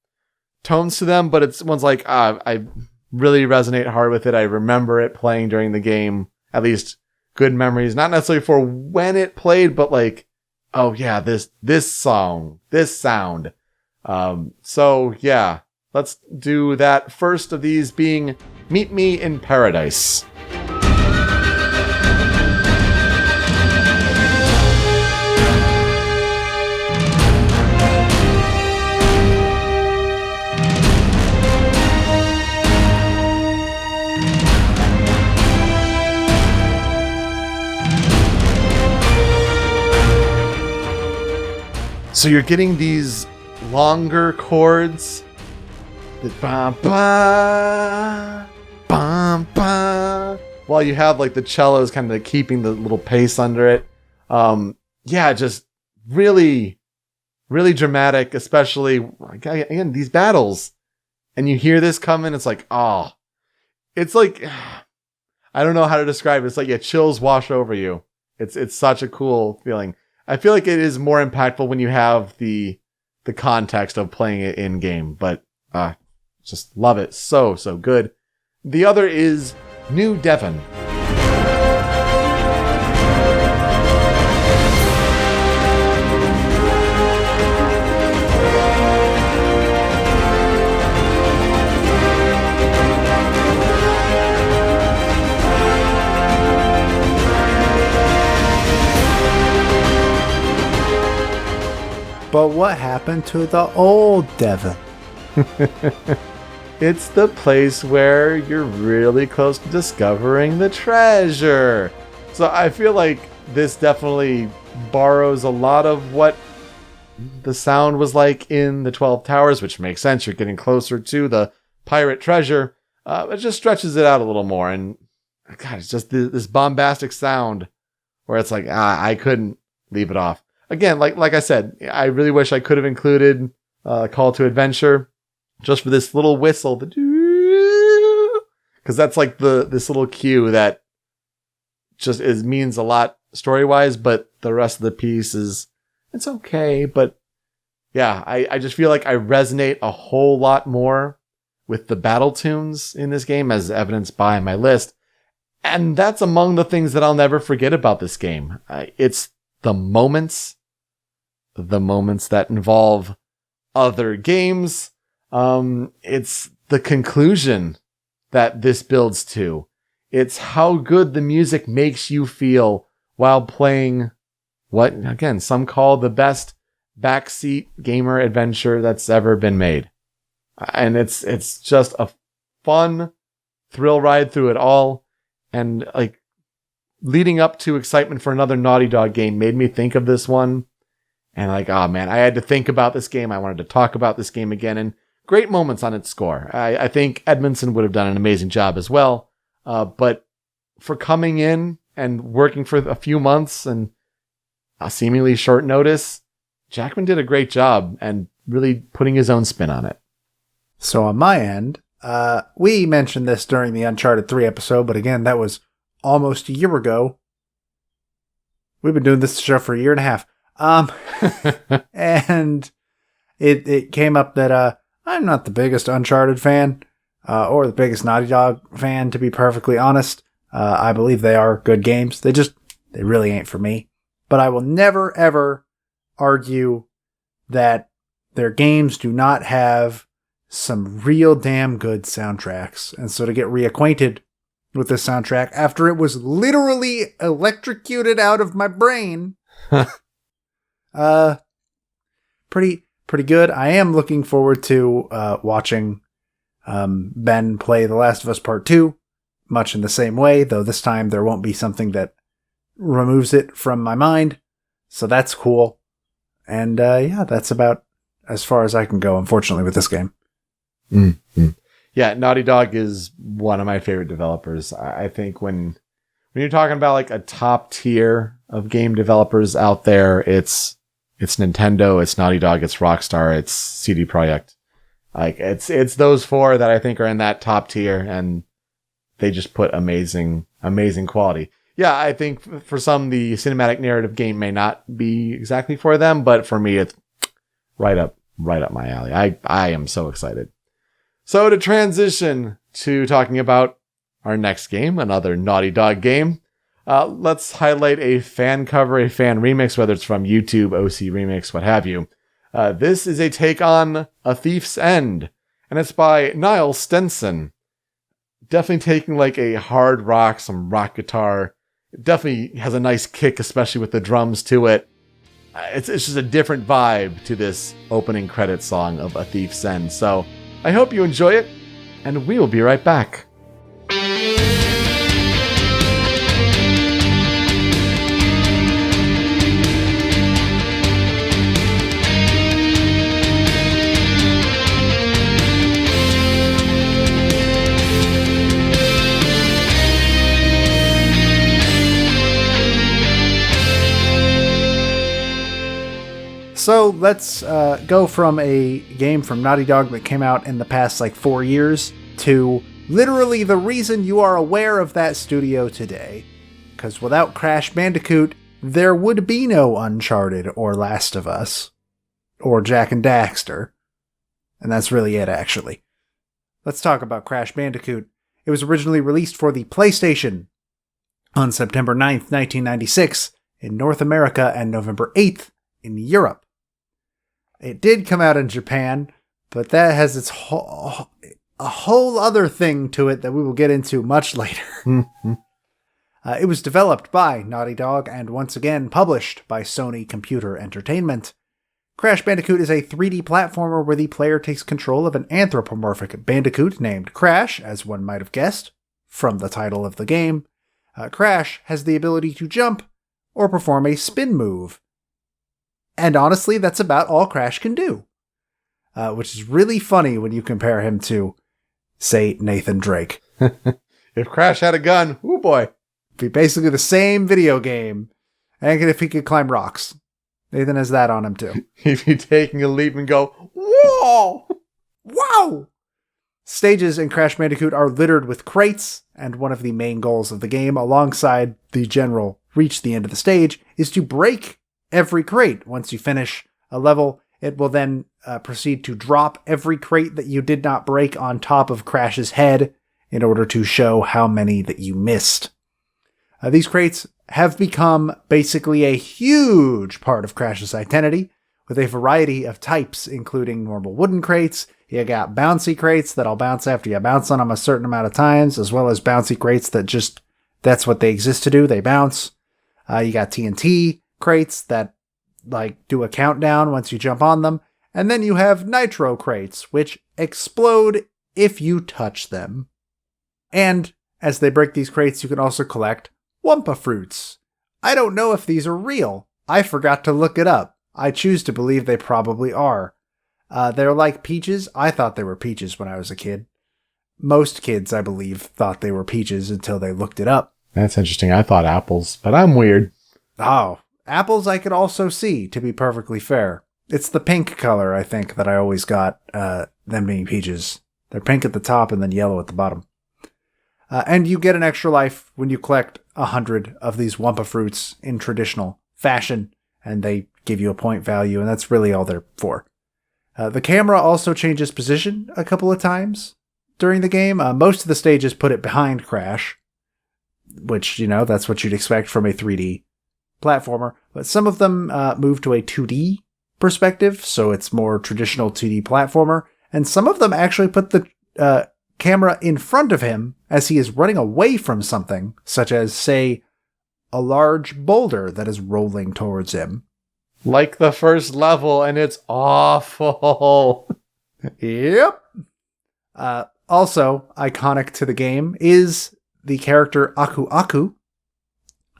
tones to them, but it's one's like, I really resonate hard with it. I remember it playing during the game, at least good memories, not necessarily for when it played, but like, oh yeah, this song, this sound. So yeah, let's do that first of these being Meet Me in Paradise. So you're getting these longer chords that while you have like the cellos kind of keeping the little pace under it. Yeah, just really, really dramatic, especially again, these battles. And you hear this coming, it's like, oh, it's like, I don't know how to describe it. It's like, yeah, chills wash over you. It's such a cool feeling. I feel like it is more impactful when you have the context of playing it in game, but just love it. So good. The other is New Devon. But what happened to the old Devon? It's the place where you're really close to discovering the treasure. So I feel like this definitely borrows a lot of what the sound was like in the 12 Towers, which makes sense. You're getting closer to the pirate treasure. It just stretches it out a little more. And God, it's just this bombastic sound where it's like, I couldn't leave it off. Again, like I said, I really wish I could have included Call to Adventure just for this little whistle, because that's like this little cue that just means a lot story-wise, but the rest of the piece it's okay. But yeah, I just feel like I resonate a whole lot more with the battle tunes in this game, as evidenced by my list. And that's among the things that I'll never forget about this game. It's the moments that involve other games. It's the conclusion that this builds to. It's how good the music makes you feel while playing what, again, some call the best backseat gamer adventure that's ever been made. And it's just a fun thrill ride through it all. And like leading up to excitement for another Naughty Dog game made me think of this one. And like, oh man, I had to think about this game. I wanted to talk about this game again, and great moments on its score. I think Edmondson would have done an amazing job as well. But for coming in and working for a few months and a seemingly short notice, Jackman did a great job and really putting his own spin on it. So on my end, we mentioned this during the Uncharted 3 episode, but again, that was almost a year ago. We've been doing this show for a year and a half. And it came up that I'm not the biggest Uncharted fan or the biggest Naughty Dog fan, to be perfectly honest. I believe they are good games. They really ain't for me. But I will never, ever argue that their games do not have some real damn good soundtracks. And so to get reacquainted with this soundtrack after it was literally electrocuted out of my brain, pretty good. I am looking forward to watching Ben play The Last of Us Part 2, much in the same way, though this time there won't be something that removes it from my mind. So that's cool. And yeah, that's about as far as I can go, unfortunately, with this game. Mm-hmm. Yeah, Naughty Dog is one of my favorite developers. I think when you're talking about like a top tier of game developers out there, it's Nintendo, it's Naughty Dog, it's Rockstar, it's CD Projekt. Like it's those four that I think are in that top tier, and they just put amazing quality. Yeah, I think for some the cinematic narrative game may not be exactly for them, but for me it's right up my alley. I am so excited. So to transition to talking about our next game, another Naughty Dog game, let's highlight a fan cover, a fan remix, whether it's from YouTube, OC Remix, what have you. This is a take on A Thief's End, and it's by Niall Stenson. Definitely taking like a hard rock, some rock guitar. It definitely has a nice kick, especially with the drums to it. It's just a different vibe to this opening credit song of A Thief's End. So I hope you enjoy it, and we will be right back. So let's go from a game from Naughty Dog that came out in the past like 4 years to literally the reason you are aware of that studio today. Because without Crash Bandicoot, there would be no Uncharted or Last of Us or Jak and Daxter. And that's really it, actually. Let's talk about Crash Bandicoot. It was originally released for the PlayStation on September 9th, 1996 in North America and November 8th in Europe. It did come out in Japan, but that has its a whole other thing to it that we will get into much later. It was developed by Naughty Dog and once again published by Sony Computer Entertainment. Crash Bandicoot is a 3D platformer where the player takes control of an anthropomorphic bandicoot named Crash, as one might have guessed, from the title of the game. Crash has the ability to jump or perform a spin move. And honestly, that's about all Crash can do. Which is really funny when you compare him to, say, Nathan Drake. If Crash had a gun, oh boy. It'd be basically the same video game. And if he could climb rocks. Nathan has that on him too. He'd be taking a leap and go, whoa! Wow! Stages in Crash Bandicoot are littered with crates, and one of the main goals of the game, alongside the general reach the end of the stage, is to break every crate. Once you finish a level, it will then proceed to drop every crate that you did not break on top of Crash's head in order to show how many that you missed. These crates have become basically a huge part of Crash's identity, with a variety of types, including normal wooden crates. You got bouncy crates that'll bounce after you bounce on them a certain amount of times, as well as bouncy crates that just, that's what they exist to do, they bounce. You got TNT crates that like do a countdown once you jump on them, and then you have nitro crates which explode if you touch them. And as they break these crates, you can also collect Wumpa Fruits. I don't know if these are real. I forgot to look it up. I choose to believe they probably are. They're like peaches. I thought they were peaches when I was a kid. Most kids, I believe, thought they were peaches until they looked it up. That's interesting. I thought apples, but I'm weird. Oh, apples I could also see, to be perfectly fair. It's the pink color, I think, that I always got them being peaches. They're pink at the top and then yellow at the bottom. And you get an extra life when you collect 100 of these Wumpa Fruits in traditional fashion, and they give you a point value, and that's really all they're for. The camera also changes position a couple of times during the game. Most of the stages put it behind Crash, which, that's what you'd expect from a 3D platformer. But some of them move to a 2D perspective, so it's more traditional 2D platformer. And some of them actually put the camera in front of him as he is running away from something, such as, say, a large boulder that is rolling towards him. Like the first level, and it's awful. Yep. Also, iconic to the game is the character Aku Aku,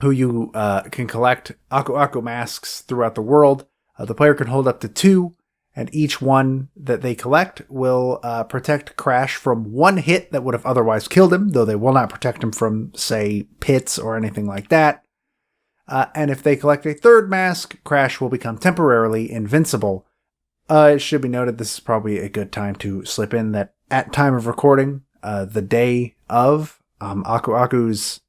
who you can collect Aku Aku masks throughout the world. The player can hold up to 2, and each one that they collect will protect Crash from one hit that would have otherwise killed him, though they will not protect him from, say, pits or anything like that. And if they collect a third mask, Crash will become temporarily invincible. It should be noted this is probably a good time to slip in that at time of recording, the day of, Aku Aku's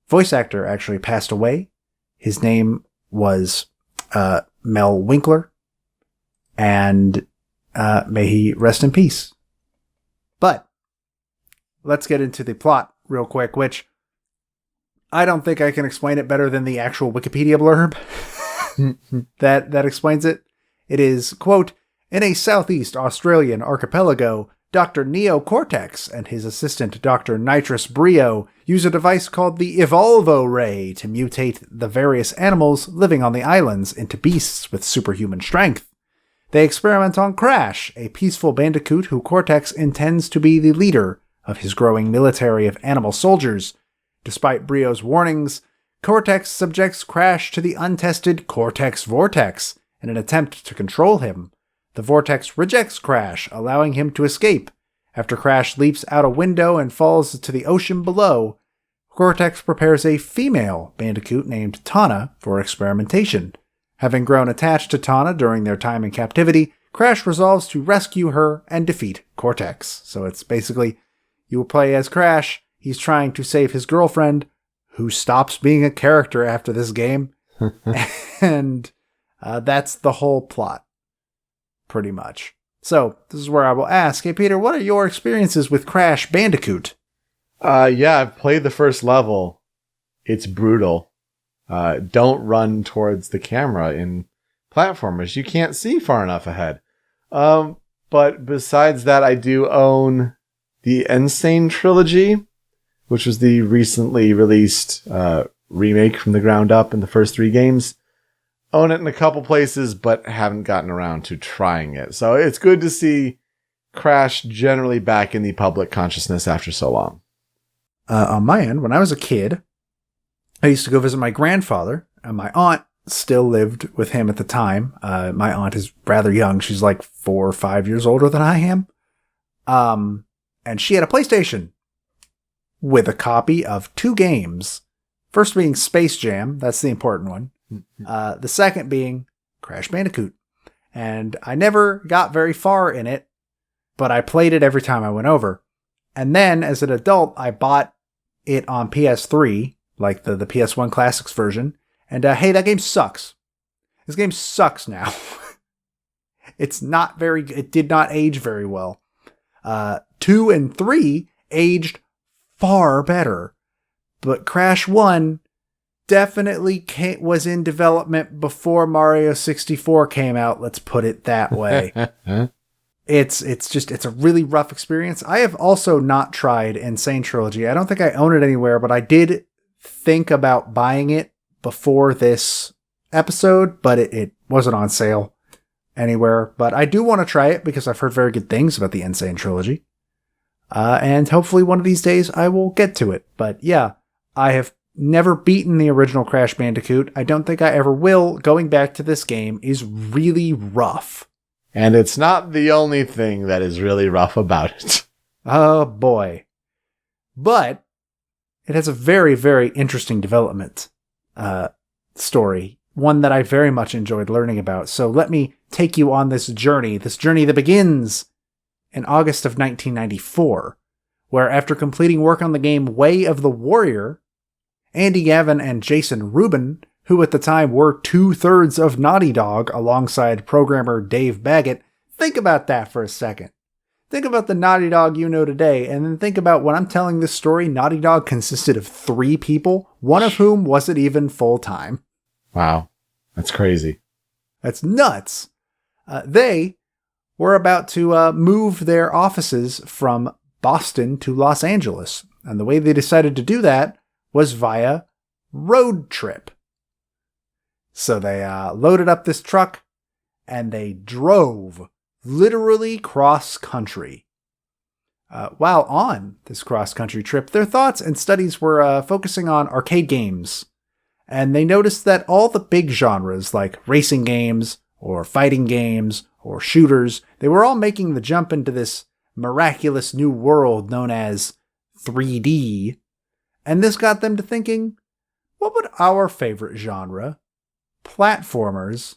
voice actor actually passed away. His name was Mel Winkler, and may he rest in peace. But let's get into the plot real quick, which I don't think I can explain it better than the actual Wikipedia blurb that explains it. It is, quote, in a Southeast Australian archipelago, Dr. Neo Cortex and his assistant Dr. Nitrous Brio use a device called the Evolvo Ray to mutate the various animals living on the islands into beasts with superhuman strength. They experiment on Crash, a peaceful bandicoot who Cortex intends to be the leader of his growing military of animal soldiers. Despite Brio's warnings, Cortex subjects Crash to the untested Cortex Vortex in an attempt to control him. The Vortex rejects Crash, allowing him to escape. After Crash leaps out a window and falls to the ocean below, Cortex prepares a female bandicoot named Tana for experimentation. Having grown attached to Tana during their time in captivity, Crash resolves to rescue her and defeat Cortex. So it's basically, you will play as Crash. He's trying to save his girlfriend, who stops being a character after this game. And that's the whole plot, pretty much. So this is where I will ask, hey Peter, what are your experiences with Crash Bandicoot? Yeah, I've played the first level. It's brutal. Don't run towards the camera in platformers. You can't see far enough ahead. But besides that, I do own the Insane Trilogy, which was the recently released remake from the ground up in the first 3 games. Own it in a couple places, but haven't gotten around to trying it. So it's good to see Crash generally back in the public consciousness after so long. On my end, when I was a kid, I used to go visit my grandfather, and my aunt still lived with him at the time. My aunt is rather young. She's like 4 or 5 years older than I am. And she had a PlayStation with a copy of 2 games. First being Space Jam. That's the important one. The second being Crash Bandicoot. And I never got very far in it, but I played it every time I went over. And then as an adult, I bought it on PS3, like the PS1 Classics version. And hey, that game sucks. This game sucks now. It did not age very well. 2 and 3 aged far better. But Crash 1 definitely was in development before Mario 64 came out. Let's put it that way. It's a really rough experience. I have also not tried Insane Trilogy. I don't think I own it anywhere, but I did think about buying it before this episode, but it wasn't on sale anywhere. But I do want to try it because I've heard very good things about the Insane Trilogy. And hopefully one of these days I will get to it. But yeah, I have never beaten the original Crash Bandicoot. I don't think I ever will. Going back to this game is really rough. And it's not the only thing that is really rough about it. Oh boy. But it has a very, very interesting development story. One that I very much enjoyed learning about. So let me take you on this journey that begins in August of 1994, where after completing work on the game Way of the Warrior, Andy Gavin and Jason Rubin, who at the time were 2/3 of Naughty Dog alongside programmer Dave Baggett, think about that for a second. Think about the Naughty Dog you know today, and then think about when I'm telling this story, Naughty Dog consisted of 3 people, one of whom wasn't even full-time. Wow. That's crazy. That's nuts. They were about to move their offices from Boston to Los Angeles, and the way they decided to do that was via road trip. So they loaded up this truck, and they drove literally cross-country. While on this cross-country trip, their thoughts and studies were focusing on arcade games. And they noticed that all the big genres like racing games or fighting games or shooters, they were all making the jump into this miraculous new world known as 3D. And this got them to thinking, what would our favorite genre, platformers,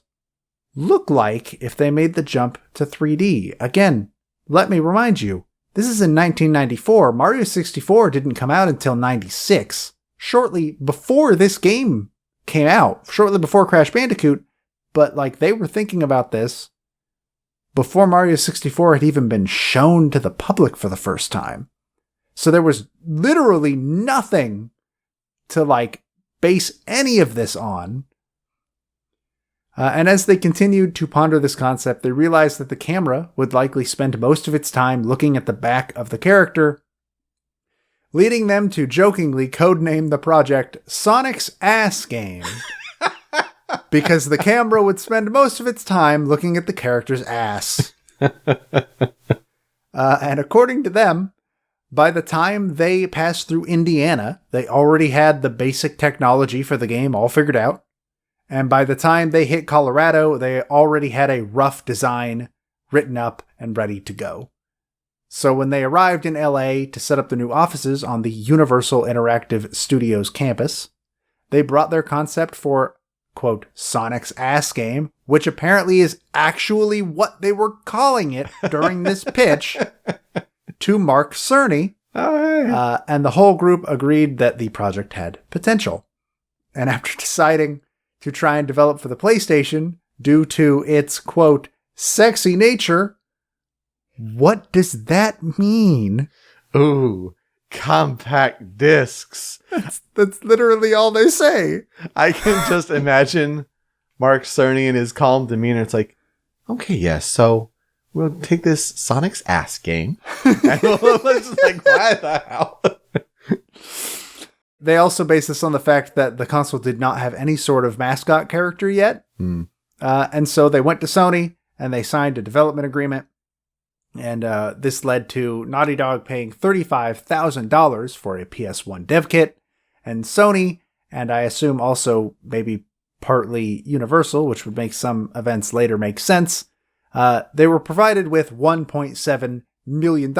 look like if they made the jump to 3D? Again, let me remind you, this is in 1994. Mario 64 didn't come out until 96. Shortly before this game came out, shortly before Crash Bandicoot, but they were thinking about this before Mario 64 had even been shown to the public for the first time. So there was literally nothing to base any of this on. And as they continued to ponder this concept, they realized that the camera would likely spend most of its time looking at the back of the character, leading them to jokingly codename the project Sonic's Ass Game, because the camera would spend most of its time looking at the character's ass. And according to them, by the time they passed through Indiana, they already had the basic technology for the game all figured out. And by the time they hit Colorado, they already had a rough design written up and ready to go. So when they arrived in LA to set up the new offices on the Universal Interactive Studios campus, they brought their concept for, quote, Sonic's Ass Game, which apparently is actually what they were calling it during this pitch, to Mark Cerny. Oh, hey. And the whole group agreed that the project had potential. And after deciding to try and develop for the PlayStation due to its, quote, sexy nature, what does that mean? Ooh, compact discs. That's literally all they say. I can just imagine Mark Cerny and his calm demeanor. It's like, okay, yes, so we'll take this Sonic's Ass Game. And it's just like, why the hell? They also base this on the fact that the console did not have any sort of mascot character yet. And so they went to Sony and they signed a development agreement. And this led to Naughty Dog paying $35,000 for a PS1 dev kit. And Sony, and I assume also maybe partly Universal, which would make some events later make sense, they were provided with $1.7 million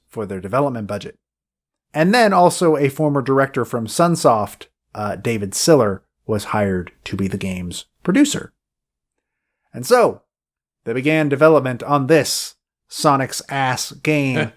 for their development budget. And then also a former director from Sunsoft, David Siller, was hired to be the game's producer. And so, they began development on this Sonic's Ass Game,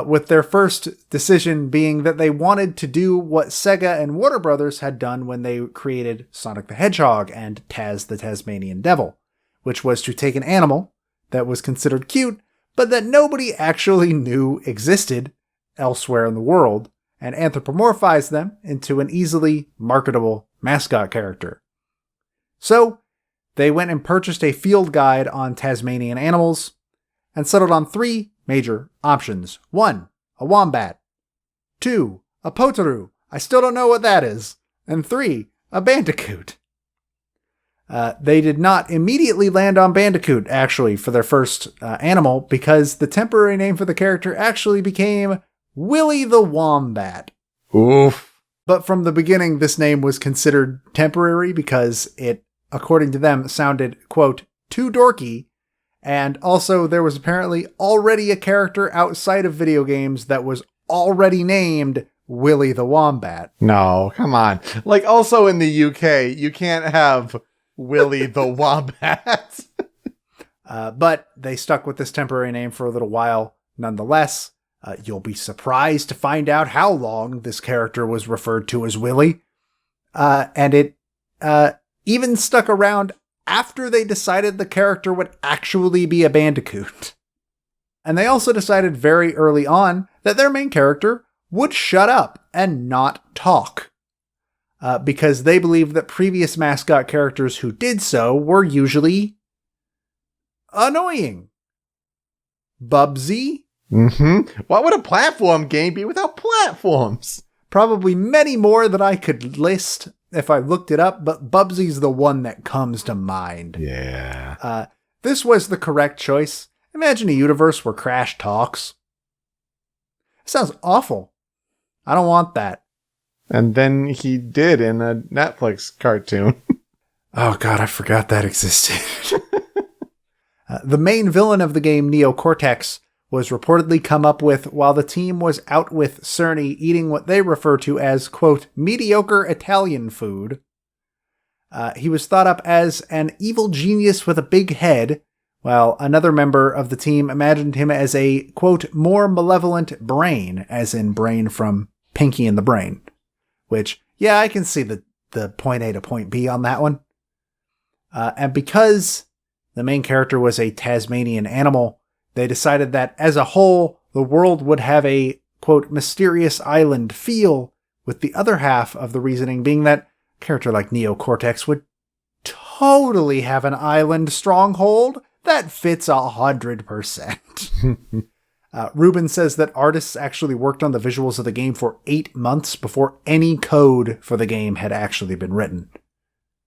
with their first decision being that they wanted to do what Sega and Warner Brothers had done when they created Sonic the Hedgehog and Taz the Tasmanian Devil, which was to take an animal that was considered cute, but that nobody actually knew existed elsewhere in the world, and anthropomorphize them into an easily marketable mascot character. So, they went and purchased a field guide on Tasmanian animals, and settled on 3 major options. 1, a wombat. 2, a potoroo. I still don't know what that is. And 3, a bandicoot. They did not immediately land on Bandicoot, actually, for their first animal, because the temporary name for the character actually became Willy the Wombat. Oof. But from the beginning, this name was considered temporary because it, according to them, sounded, quote, too dorky. And also, there was apparently already a character outside of video games that was already named Willy the Wombat. No, come on. Like, also in the UK, you can't have Willy the Wombat. But they stuck with this temporary name for a little while. Nonetheless, you'll be surprised to find out how long this character was referred to as Willy. And it even stuck around after they decided the character would actually be a Bandicoot. And they also decided very early on that their main character would shut up and not talk. Because they believed that previous mascot characters who did so were usually annoying. Bubsy? Mm-hmm. What would a platform game be without platforms? Probably many more that I could list if I looked it up, but Bubsy's the one that comes to mind. Yeah. This was the correct choice. Imagine a universe where Crash talks. Sounds awful. I don't want that. And then he did in a Netflix cartoon. Oh god, I forgot that existed. The main villain of the game, Neo Cortex, was reportedly come up with while the team was out with Cerny eating what they refer to as, quote, mediocre Italian food. He was thought up as an evil genius with a big head, while another member of the team imagined him as a, quote, more malevolent brain, as in brain from Pinky and the Brain. Which, yeah, I can see the point A to point B on that one. And because the main character was a Tasmanian animal, they decided that as a whole, the world would have a, quote, mysterious island feel, with the other half of the reasoning being that a character like Neo Cortex would totally have an island stronghold that fits 100%. Ruben says that artists actually worked on the visuals of the game for 8 months before any code for the game had actually been written.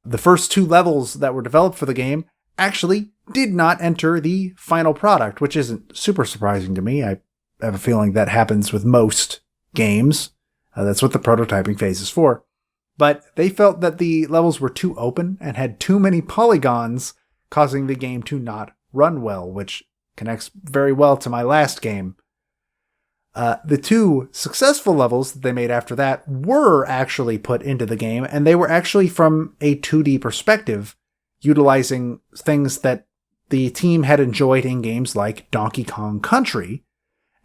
The first 2 levels that were developed for the game actually did not enter the final product, which isn't super surprising to me. I have a feeling that happens with most games. That's what the prototyping phase is for. But they felt that the levels were too open and had too many polygons, causing the game to not run well, which connects very well to my last game. The 2 successful levels that they made after that were actually put into the game, and they were actually from a 2D perspective, utilizing things that the team had enjoyed in games like Donkey Kong Country,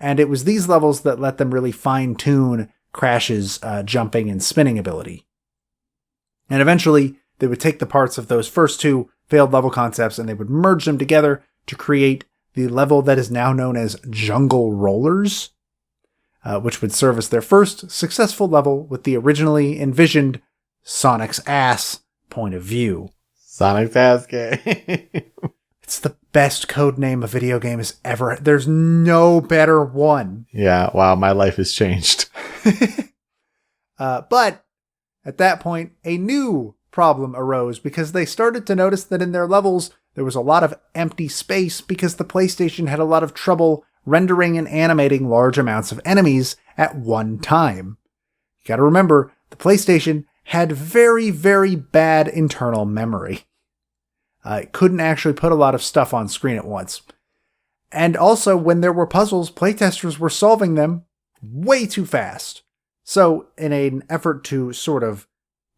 and it was these levels that let them really fine-tune Crash's jumping and spinning ability. And eventually, they would take the parts of those first 2 failed level concepts and they would merge them together to create the level that is now known as Jungle Rollers, which would serve as their first successful level with the originally envisioned Sonic's ass point of view. Sonic's ass game. It's the best code name a video game has ever. There's no better one. Yeah, wow, my life has changed. But at that point, a new problem arose because they started to notice that in their levels, there was a lot of empty space because the PlayStation had a lot of trouble rendering and animating large amounts of enemies at one time. You gotta remember, the PlayStation had very, very bad internal memory. It couldn't actually put a lot of stuff on screen at once. And also, when there were puzzles, playtesters were solving them way too fast. So, in an effort to sort of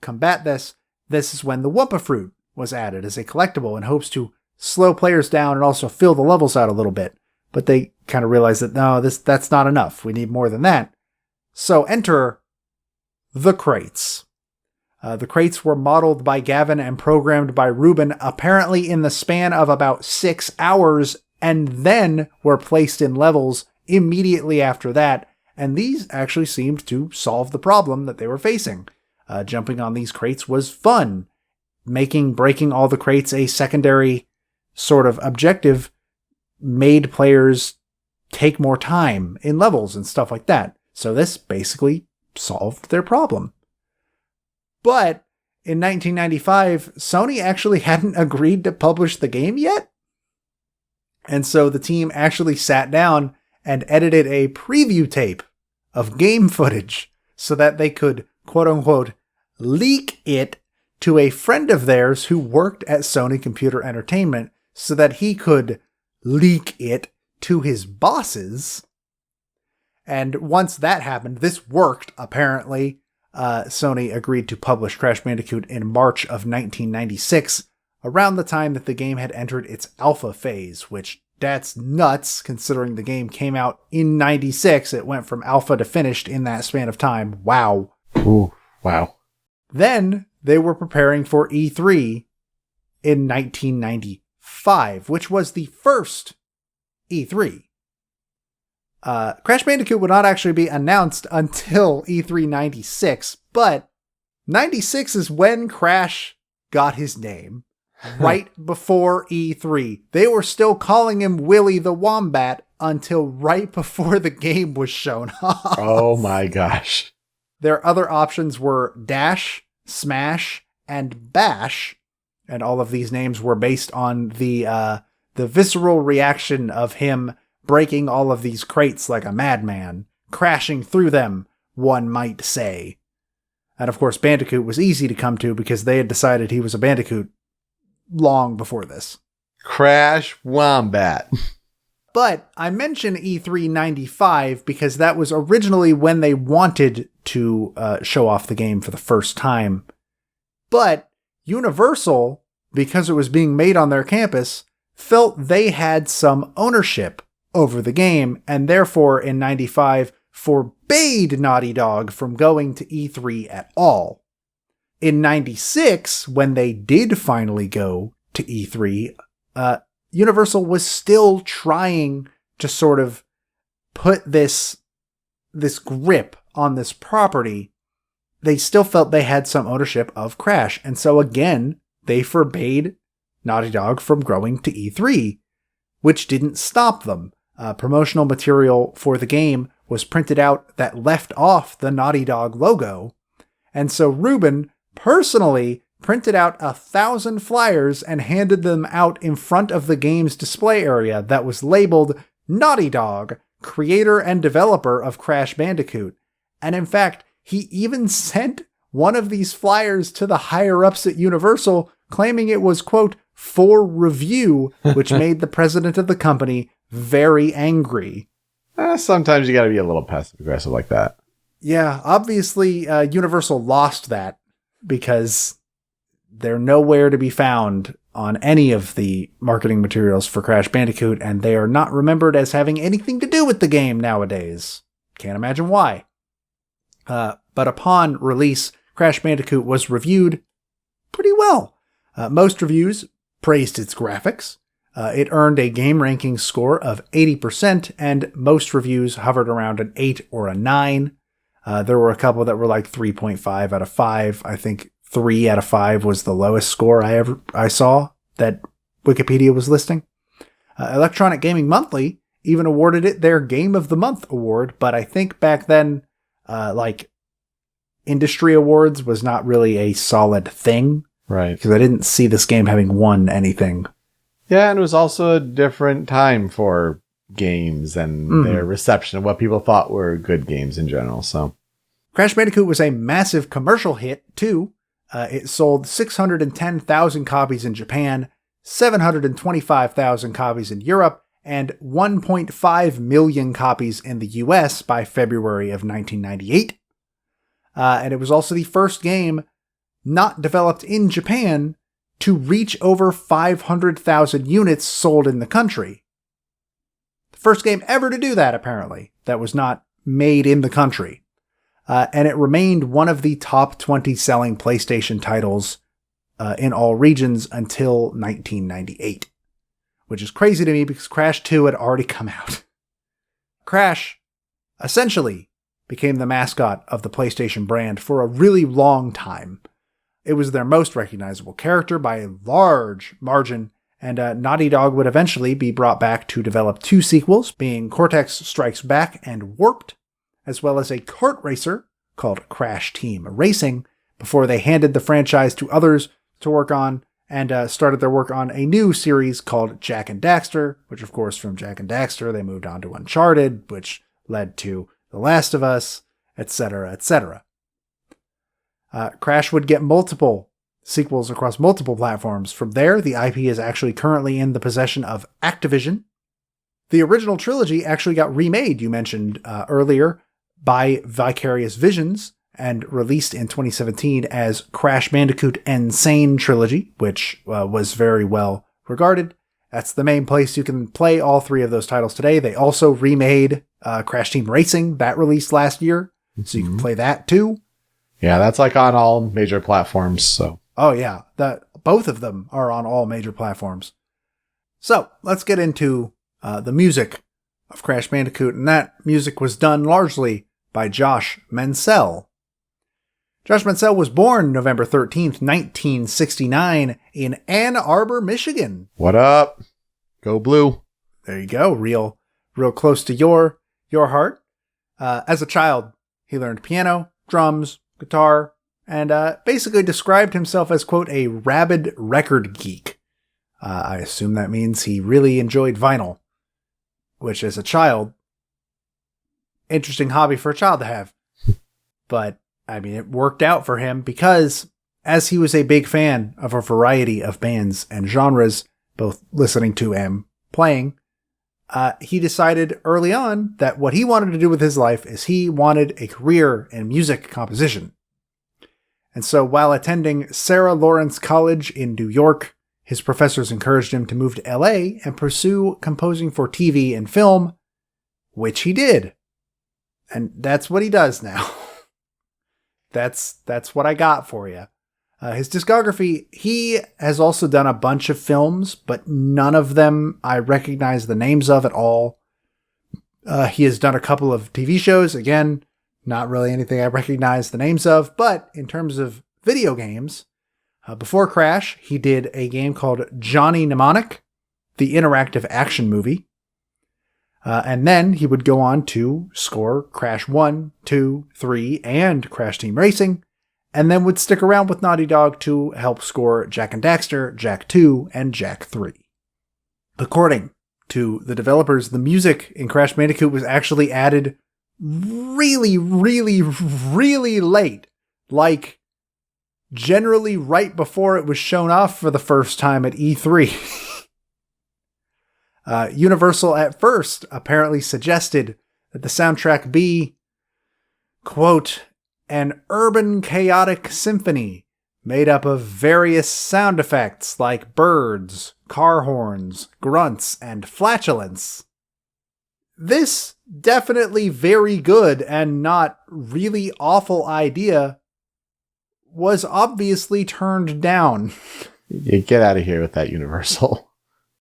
combat this, this is when the Wumpa Fruit was added as a collectible in hopes to slow players down and also fill the levels out a little bit. But they kind of realized that, no, that's not enough. We need more than that. So enter the crates. The crates were modeled by Gavin and programmed by Ruben, apparently in the span of about 6 hours, and then were placed in levels immediately after that. And these actually seemed to solve the problem that they were facing. Jumping on these crates was fun. Breaking all the crates a secondary sort of objective made players take more time in levels and stuff like that. So this basically solved their problem. But in 1995, Sony actually hadn't agreed to publish the game yet. And so the team actually sat down and edited a preview tape of game footage so that they could quote unquote, leak it to a friend of theirs who worked at Sony Computer Entertainment so that he could leak it to his bosses. And once that happened, this worked, apparently. Sony agreed to publish Crash Bandicoot in March of 1996, around the time that the game had entered its alpha phase, which that's nuts, considering the game came out in 96. It went from alpha to finished in that span of time. Wow. Ooh, wow. Then they were preparing for E3 in 1995, which was the first E3. Crash Bandicoot would not actually be announced until E3 96, but 96 is when Crash got his name. Right before E3. They were still calling him Willy the Wombat until right before the game was shown off. Oh my gosh. Their other options were Dash, Smash, and Bash, and all of these names were based on the visceral reaction of him breaking all of these crates like a madman, crashing through them, one might say. And of course, Bandicoot was easy to come to because they had decided he was a Bandicoot long before this. Crash Wombat. But I mention E3 95 because that was originally when they wanted to show off the game for the first time. But Universal, because it was being made on their campus, felt they had some ownership over the game, and therefore in 95 forbade Naughty Dog from going to E3 at all. In 96, when they did finally go to E3, Universal was still trying to sort of put this grip on this property. They still felt they had some ownership of Crash, and so again, they forbade Naughty Dog from going to E3, which didn't stop them. Promotional material for the game was printed out that left off the Naughty Dog logo, and so Ruben personally printed out 1,000 flyers and handed them out in front of the game's display area that was labeled Naughty Dog, creator and developer of Crash Bandicoot. And in fact, he even sent one of these flyers to the higher-ups at Universal, claiming it was, quote, for review, which made the president of the company very angry. Sometimes you gotta be a little passive-aggressive like that. Yeah, obviously Universal lost that because they're nowhere to be found on any of the marketing materials for Crash Bandicoot, and they are not remembered as having anything to do with the game nowadays. Can't imagine why. But upon release, Crash Bandicoot was reviewed pretty well. Most reviews praised its graphics. It earned a game ranking score of 80%, and most reviews hovered around an 8 or a 9. There were a couple that were like 3.5 out of 5. I think 3 out of 5 was the lowest score I saw that Wikipedia was listing. Electronic Gaming Monthly even awarded it their Game of the Month award, but I think back then, industry awards was not really a solid thing. Right. Because I didn't see this game having won anything. Yeah, and it was also a different time for games and their reception of what people thought were good games in general, so. Crash Bandicoot was a massive commercial hit, too. It sold 610,000 copies in Japan, 725,000 copies in Europe, and 1.5 million copies in the US by February of 1998. And it was also the first game not developed in Japan to reach over 500,000 units sold in the country. The first game ever to do that, apparently, that was not made in the country. And it remained one of the top 20 selling PlayStation titles in all regions until 1998. Which is crazy to me because Crash 2 had already come out. Crash, essentially, became the mascot of the PlayStation brand for a really long time. It was their most recognizable character by a large margin, and Naughty Dog would eventually be brought back to develop 2 sequels, being Cortex Strikes Back and Warped, as well as a kart racer called Crash Team Racing, before they handed the franchise to others to work on, and started their work on a new series called Jak and Daxter, which of course from Jak and Daxter they moved on to Uncharted, which led to The Last of Us, etc., etc. Crash would get multiple sequels across multiple platforms. From there, the IP is actually currently in the possession of Activision. The original trilogy actually got remade, you mentioned earlier, by Vicarious Visions and released in 2017 as Crash Bandicoot Insane Trilogy, which was very well regarded. That's the main place you can play all three of those titles today. They also remade Crash Team Racing, that released last year, so you can play that too. Yeah, that's like on all major platforms, so. Oh yeah, both of them are on all major platforms. So, let's get into the music of Crash Bandicoot, and that music was done largely by Josh Mancell. Josh Mancell was born November 13th, 1969 in Ann Arbor, Michigan. What up? Go Blue. There you go. Real close to your heart. As a child, he learned piano, drums, guitar, and basically described himself as, quote, a rabid record geek. I assume that means he really enjoyed vinyl, which as a child, interesting hobby for a child to have. But I mean, it worked out for him because as he was a big fan of a variety of bands and genres, both listening to and playing, he decided early on that what he wanted to do with his life is he wanted a career in music composition. And so while attending Sarah Lawrence College in New York, his professors encouraged him to move to LA and pursue composing for TV and film, which he did. And that's what he does now. That's what I got for you. His discography, he has also done a bunch of films, but none of them I recognize the names of at all. He has done a couple of TV shows. Again, not really anything I recognize the names of, but in terms of video games, before Crash, he did a game called Johnny Mnemonic, the interactive action movie. And then he would go on to score Crash 1, 2, 3, and Crash Team Racing, and then would stick around with Naughty Dog to help score Jak and Daxter, Jak 2, and Jak 3. According to the developers, the music in Crash Bandicoot was actually added really, really, really late. Like, generally right before it was shown off for the first time at E3. Universal at first apparently suggested that the soundtrack be, quote, an urban chaotic symphony made up of various sound effects like birds, car horns, grunts, and flatulence. This definitely very good and not really awful idea was obviously turned down. You get out of here with that, Universal.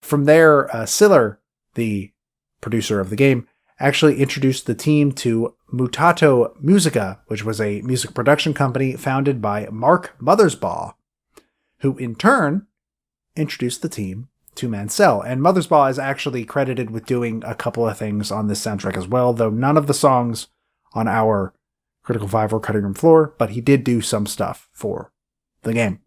From there, Siller, the producer of the game, actually introduced the team to Mutato Musica, which was a music production company founded by Mark Mothersbaugh, who in turn introduced the team to Mancell. And Mothersbaugh is actually credited with doing a couple of things on this soundtrack as well, though none of the songs on our Critical 5 or Cutting Room Floor, but he did do some stuff for the game.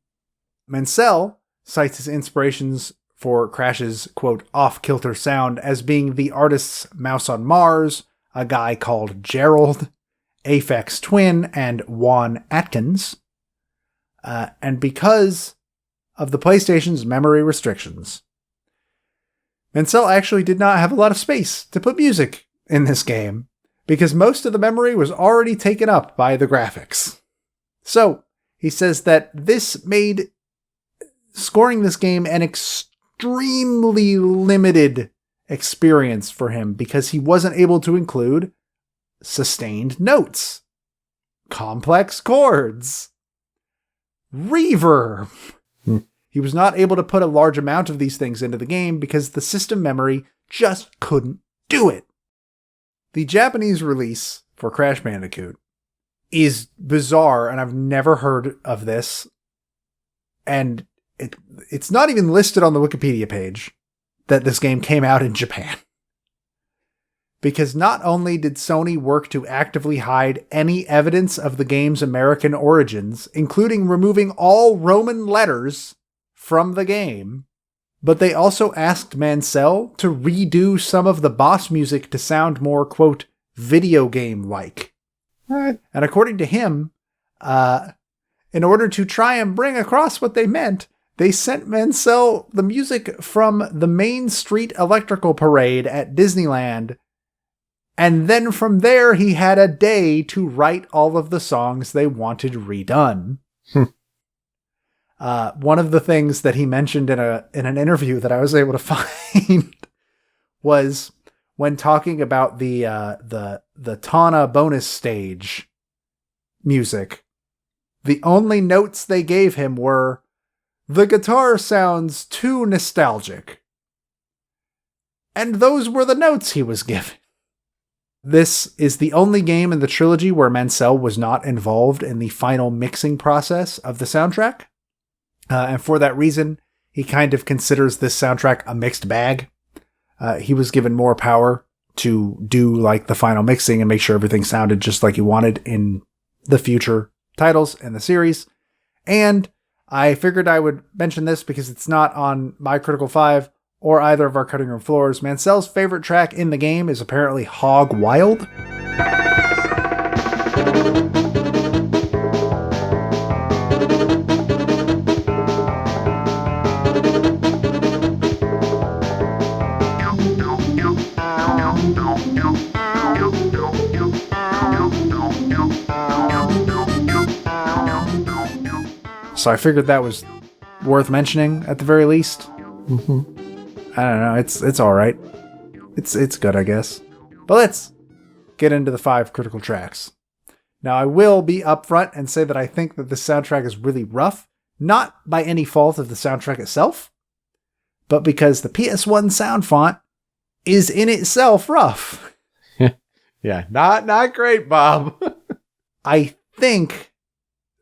Mancell cites his inspirations for Crash's, quote, off-kilter sound as being the artist's Mouse on Mars, a guy called Gerald, Aphex Twin, and Juan Atkins. And because of the PlayStation's memory restrictions, Mancell actually did not have a lot of space to put music in this game, because most of the memory was already taken up by the graphics. So, he says that this made scoring this game an extremely limited experience for him because he wasn't able to include sustained notes, complex chords, reverb. He was not able to put a large amount of these things into the game because the system memory just couldn't do it. The Japanese release for Crash Bandicoot is bizarre, and I've never heard of this. And it's not even listed on the Wikipedia page that this game came out in Japan. Because not only did Sony work to actively hide any evidence of the game's American origins, including removing all Roman letters from the game, but they also asked Mancell to redo some of the boss music to sound more, quote, video game-like. And according to him, in order to try and bring across what they meant, they sent Mancell the music from the Main Street Electrical Parade at Disneyland. And then from there, he had a day to write all of the songs they wanted redone. One of the things that he mentioned in an interview that I was able to find was when talking about the Tana bonus stage music. The only notes they gave him were, "The guitar sounds too nostalgic." And those were the notes he was given. This is the only game in the trilogy where Mancell was not involved in the final mixing process of the soundtrack. And for that reason, he kind of considers this soundtrack a mixed bag. He was given more power to do like the final mixing and make sure everything sounded just like he wanted in the future titles in the series. And I figured I would mention this because it's not on my Critical 5 or either of our cutting room floors. Mancell's favorite track in the game is apparently Hog Wild. So I figured that was worth mentioning at the very least. Mm-hmm. I don't know. It's all right. It's good, I guess. But let's get into the 5 critical tracks. Now, I will be upfront and say that I think that the soundtrack is really rough, not by any fault of the soundtrack itself, but because the PS1 sound font is in itself rough. Yeah, not great, Bob. I think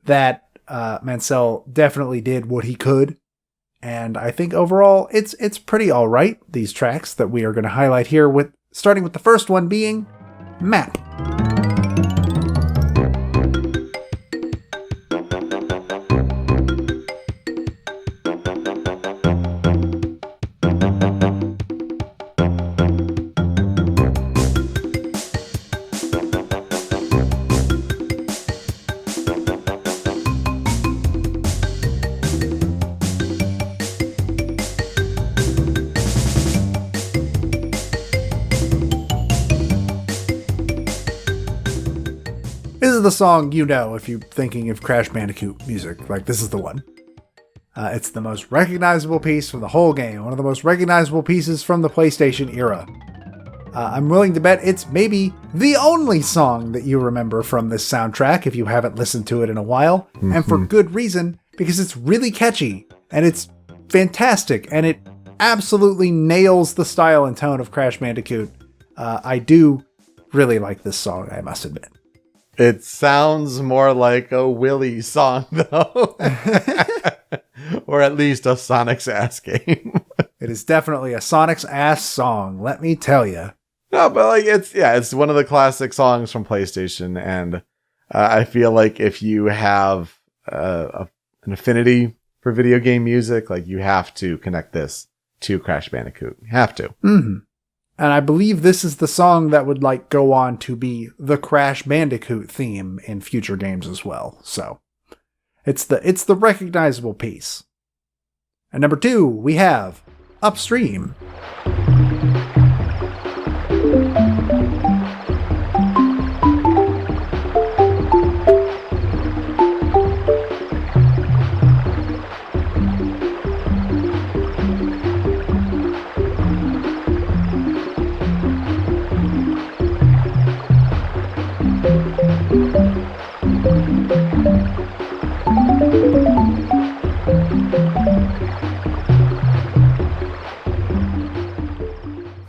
that Mancell definitely did what he could, and I think overall it's pretty all right. These tracks that we are going to highlight here, with starting with the first one being Map. This is the song you know if you're thinking of Crash Bandicoot music. Like, this is the one. It's the most recognizable piece from the whole game. One of the most recognizable pieces from the PlayStation era. I'm willing to bet it's maybe the only song that you remember from this soundtrack if you haven't listened to it in a while. Mm-hmm. And for good reason, because it's really catchy and it's fantastic and it absolutely nails the style and tone of Crash Bandicoot. I do really like this song, I must admit. It sounds more like a Willy song, though. Or at least a Sonic's ass game. It is definitely a Sonic's ass song, let me tell you. No, but like it's one of the classic songs from PlayStation, and I feel like if you have an affinity for video game music, like you have to connect this to Crash Bandicoot. You have to. Mm-hmm. And I believe this is the song that would like go on to be the Crash Bandicoot theme in future games as well. So it's the recognizable piece. And number 2, we have Upstream.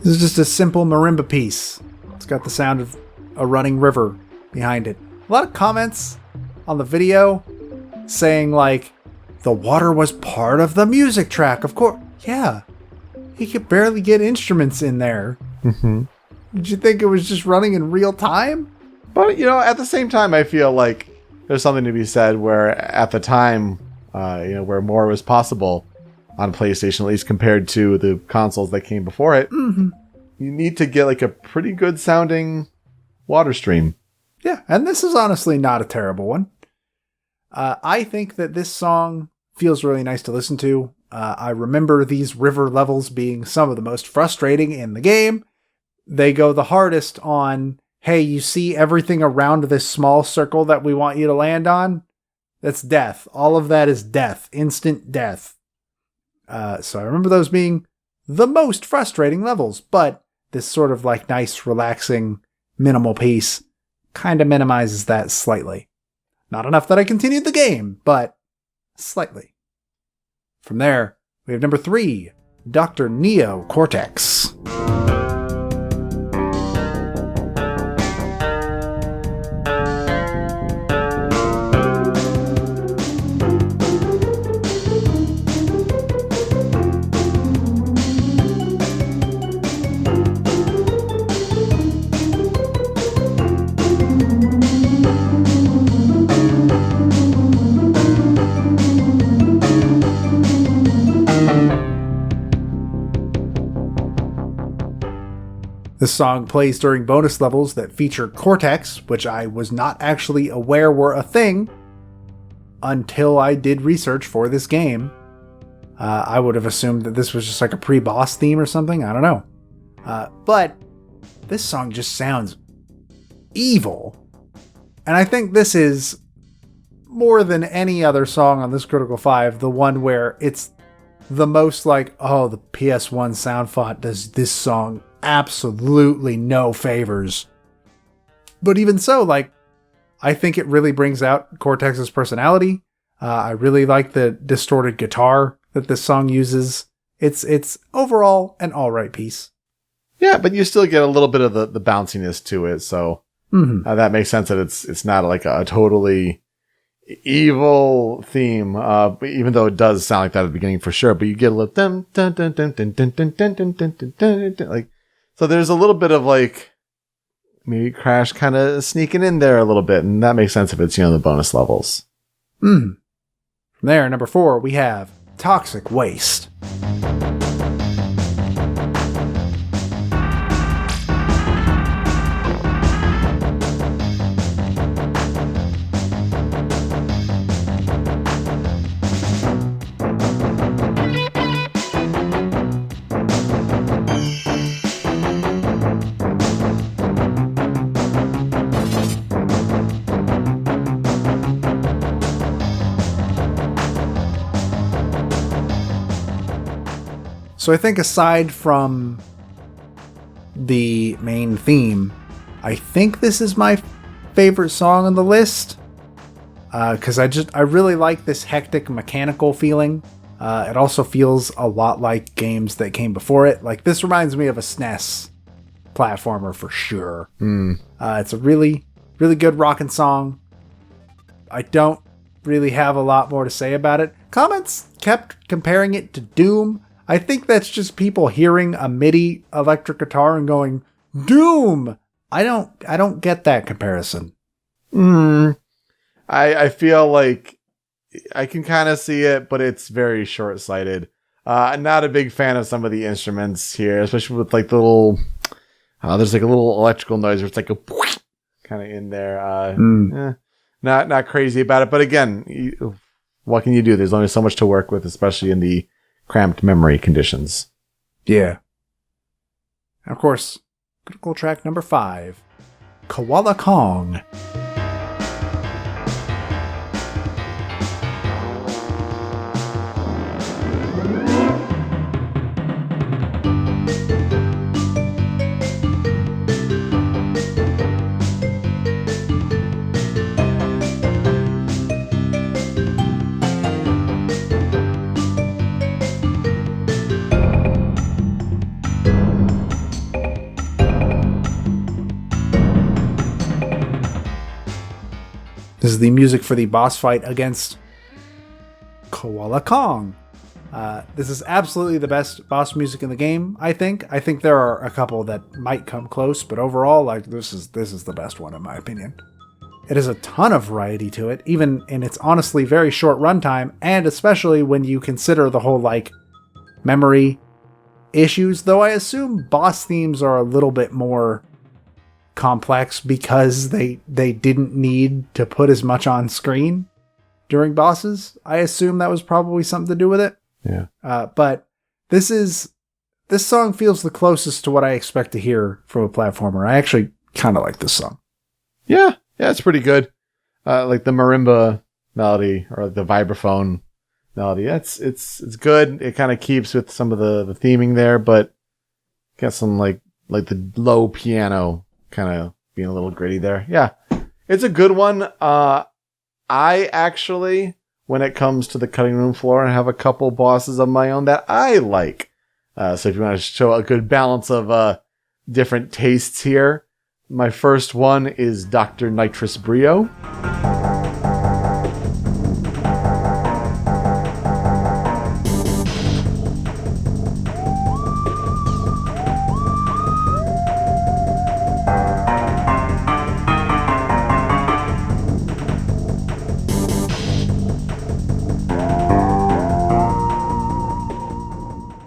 This is just a simple marimba piece. It's got the sound of a running river behind it. A lot of comments on the video saying like, the water was part of the music track. Of course. Yeah. He could barely get instruments in there. Mm-hmm. Did you think it was just running in real time? But, at the same time, I feel like there's something to be said where at the time, where more was possible on PlayStation, at least compared to the consoles that came before it, mm-hmm. You need to get like a pretty good sounding water stream. Yeah, and this is honestly not a terrible one. I think that this song feels really nice to listen to. I remember these river levels being some of the most frustrating in the game. They go the hardest on, hey, you see everything around this small circle that we want you to land on? That's death. All of that is death. Instant death. So I remember those being the most frustrating levels, but this sort of like nice, relaxing, minimal piece kind of minimizes that slightly. Not enough that I continued the game, but slightly. From there, we have number 3, Dr. Neo Cortex. This song plays during bonus levels that feature Cortex, which I was not actually aware were a thing until I did research for this game. I would have assumed that this was just like a pre-boss theme or something. I don't know. But this song just sounds evil. And I think this is, more than any other song on this Critical 5, the one where it's the most like, oh, the PS1 sound font does this song absolutely no favors. But even so, like, I think it really brings out Cortex's personality. I really like the distorted guitar that this song uses. It's overall an alright piece. Yeah, but you still get a little bit of the bounciness to it, so that makes sense that it's not like a totally evil theme, even though it does sound like that at the beginning for sure. But you get a little dun dun dun dun dun dun dun dun dun dun dun dun, like, so there's a little bit of like maybe Crash kind of sneaking in there a little bit, and that makes sense if it's, the bonus levels. From there, number 4, we have Toxic Waste. So I think aside from the main theme, I think this is my favorite song on the list. Because I really like this hectic mechanical feeling. It also feels a lot like games that came before it. Like, this reminds me of a SNES platformer for sure. It's a really, really good rockin' song. I don't really have a lot more to say about it. Comments kept comparing it to Doom. I think that's just people hearing a MIDI electric guitar and going, Doom! I don't get that comparison. I feel like I can kind of see it, but it's very short-sighted. I'm not a big fan of some of the instruments here, especially with like the little, there's like a little electrical noise where it's like a kind of in there. Not crazy about it, but again, what can you do? There's only so much to work with, especially in the cramped memory conditions. Yeah. And of course, critical track number 5, Koala Kong. This is the music for the boss fight against Koala Kong. This is absolutely the best boss music in the game, I think. I think there are a couple that might come close, but overall, like, this is the best one in my opinion. It has a ton of variety to it, even in its honestly very short runtime, and especially when you consider the whole, like, memory issues, though I assume boss themes are a little bit more complex because they didn't need to put as much on screen. during bosses. I assume that was probably something to do with it. Yeah. But this song feels the closest to what I expect to hear from a platformer. I actually kind of like this song. Yeah, it's pretty good. Like the marimba melody or the vibraphone melody. It's good. It kind of keeps with some of the theming there, but got some like the low piano kind of being a little gritty there. Yeah, it's a good one. I actually, when it comes to the cutting room floor, I have a couple bosses of my own that I like. So if you want to show a good balance of different tastes here, my first one is Dr. Nitrous Brio.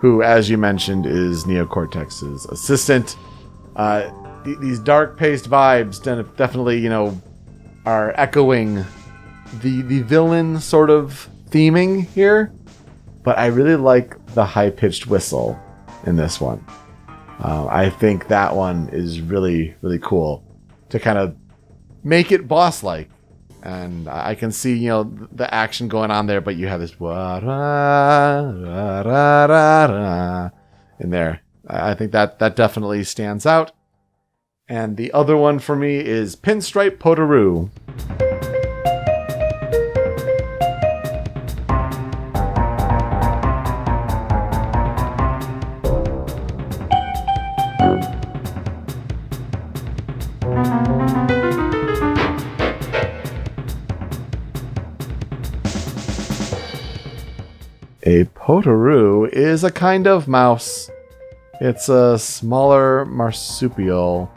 Who, as you mentioned, is Neocortex's assistant. These dark-paced vibes definitely, are echoing the villain sort of theming here. But I really like the high-pitched whistle in this one. I think that one is really, really cool to kind of make it boss-like. And I can see, the action going on there, but you have this in there. I think that definitely stands out. And the other one for me is Pinstripe Potoroo. A Potoroo is a kind of mouse. It's a smaller marsupial.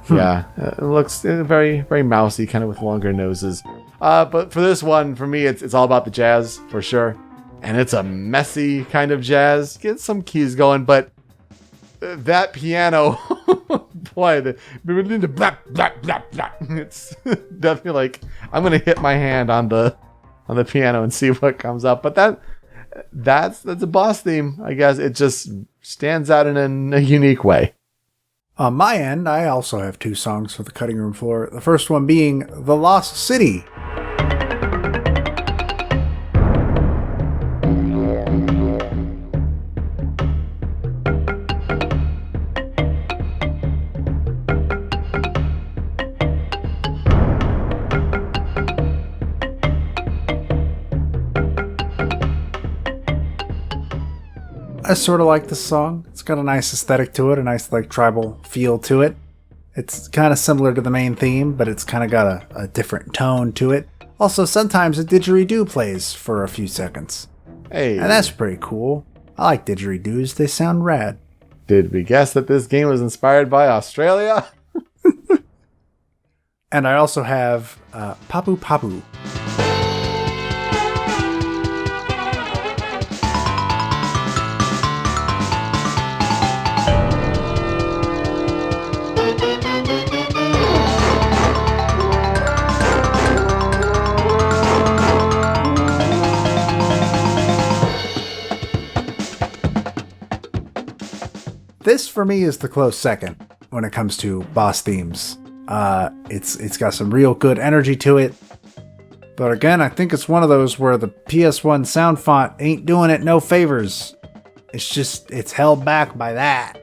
Yeah, it looks very, very mousy, kind of with longer noses. But for this one, for me, it's all about the jazz, for sure. And it's a messy kind of jazz. Get some keys going, but that piano, boy, the blah, blah, blah, blah. It's definitely like, I'm going to hit my hand on the piano and see what comes up. But that's a boss theme, I guess. It just stands out in a unique way. On my end, I also have two songs for the cutting room floor. The first one being The Lost City. I sort of like this song. It's got a nice aesthetic to it, a nice tribal feel to it. It's kind of similar to the main theme, but it's kind of got a different tone to it. Also, sometimes a didgeridoo plays for a few seconds. Hey. And that's pretty cool. I like didgeridoos. They sound rad. Did we guess that this game was inspired by Australia? And I also have Papu Papu. This, for me, is the close second when it comes to boss themes. It's got some real good energy to it. But again, I think it's one of those where the PS1 sound font ain't doing it no favors. It's held back by that.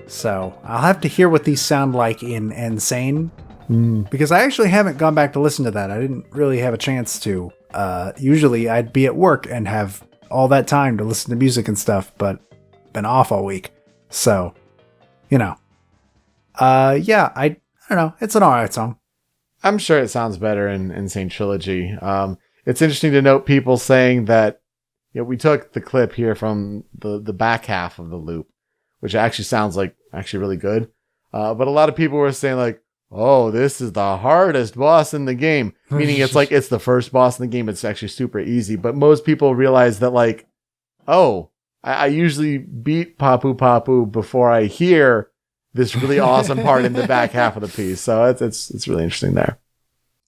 So, I'll have to hear what these sound like in Insane. Because I actually haven't gone back to listen to that. I didn't really have a chance to. Usually, I'd be at work and have all that time to listen to music and stuff, but been off all week. So, yeah, I don't know. It's an alright song. I'm sure it sounds better in Insane Trilogy. It's interesting to note people saying that, we took the clip here from the back half of the loop, which actually sounds like really good. But a lot of people were saying like, oh, this is the hardest boss in the game. Meaning it's like, it's the first boss in the game. It's actually super easy. But most people realize that like, oh, I usually beat Papu Papu before I hear this really awesome part in the back half of the piece. So it's really interesting there.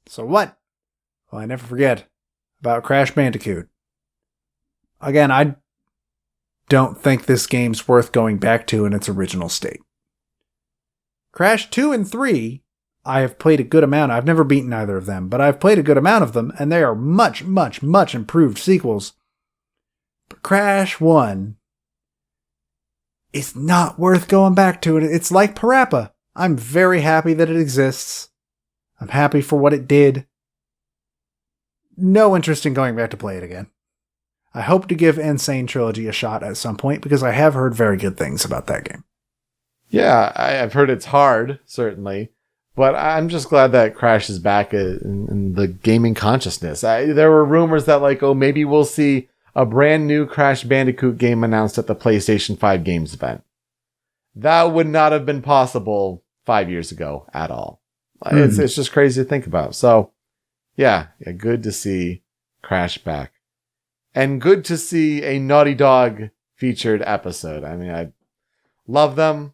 So what Well, I never forget about Crash Bandicoot. Again, I don't think this game's worth going back to in its original state. Crash 2 and 3, I have played a good amount. I've never beaten either of them, but I've played a good amount of them, and they are much, much, much improved sequels. But Crash 1 is not worth going back to. It's like Parappa. I'm very happy that it exists. I'm happy for what it did. No interest in going back to play it again. I hope to give Insane Trilogy a shot at some point because I have heard very good things about that game. Yeah, I've heard it's hard, certainly. But I'm just glad that Crash is back in the gaming consciousness. There were rumors that, like, oh, maybe we'll see a brand new Crash Bandicoot game announced at the PlayStation 5 Games event. That would not have been possible 5 years ago at all. It's just crazy to think about. So, yeah, good to see Crash back. And good to see a Naughty Dog featured episode. I mean, I love them.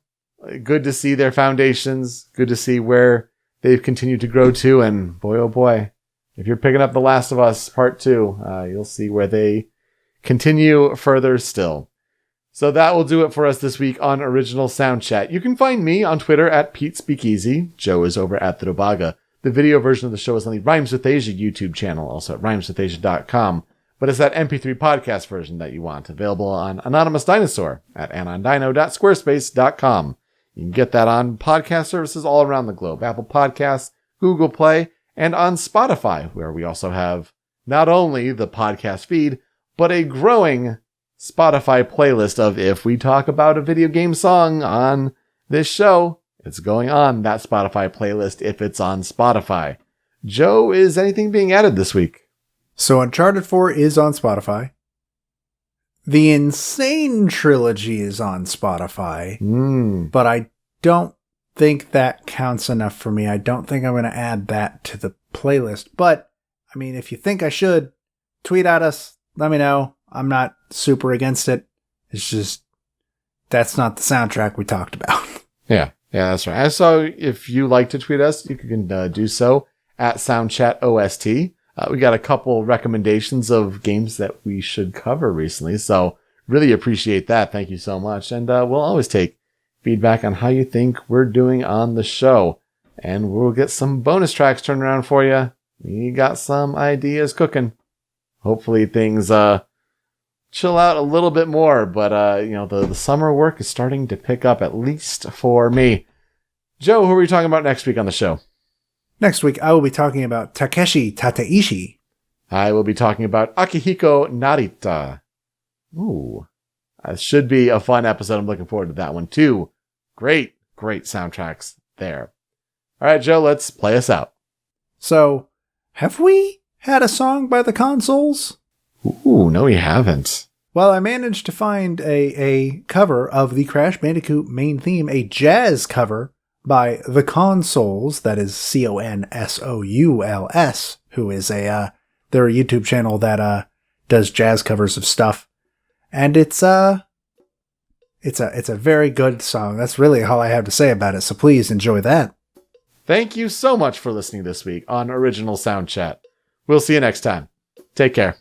Good to see their foundations. Good to see where they've continued to grow to. And boy, oh boy, if you're picking up The Last of Us Part 2, you'll see where they continue further still. So that will do it for us this week on Original Soundchat. You can find me on Twitter at Pete Speakeasy. Joe is over at The Dobaga. The video version of the show is on the Rhymes with Asia YouTube channel, also at rhymeswithasia.com. But it's that MP3 podcast version that you want, available on Anonymous Dinosaur at anondino.squarespace.com. You can get that on podcast services all around the globe, Apple Podcasts, Google Play, and on Spotify, where we also have not only the podcast feed, but a growing Spotify playlist of if we talk about a video game song on this show, it's going on that Spotify playlist if it's on Spotify. Joe, is anything being added this week? So Uncharted 4 is on Spotify. The Insane Trilogy is on Spotify. But I don't think that counts enough for me. I don't think I'm going to add that to the playlist. But, I mean, if you think I should, tweet at us. Let me know. I'm not super against it. It's just, that's not the soundtrack we talked about. Yeah, that's right. So if you like to tweet us, you can do so at Soundchat OST. We got a couple recommendations of games that we should cover recently, so really appreciate that. Thank you so much. And we'll always take feedback on how you think we're doing on the show. And we'll get some bonus tracks turned around for you. We got some ideas cooking. Hopefully things chill out a little bit more, but the summer work is starting to pick up, at least for me. Joe, who are we talking about next week on the show? Next week, I will be talking about Takeshi Tateishi. I will be talking about Akihiko Narita. Ooh, that should be a fun episode. I'm looking forward to that one too. Great soundtracks there. All right, Joe, let's play us out. So, have we had a song by the Consoles? Ooh, no, we haven't. Well, I managed to find a cover of the Crash Bandicoot main theme, a jazz cover by The Consoles, that is Consouls, who is they're a YouTube channel that does jazz covers of stuff. And it's a very good song. That's really all I have to say about it, so please enjoy that. Thank you so much for listening this week on Original Sound Chat. We'll see you next time. Take care.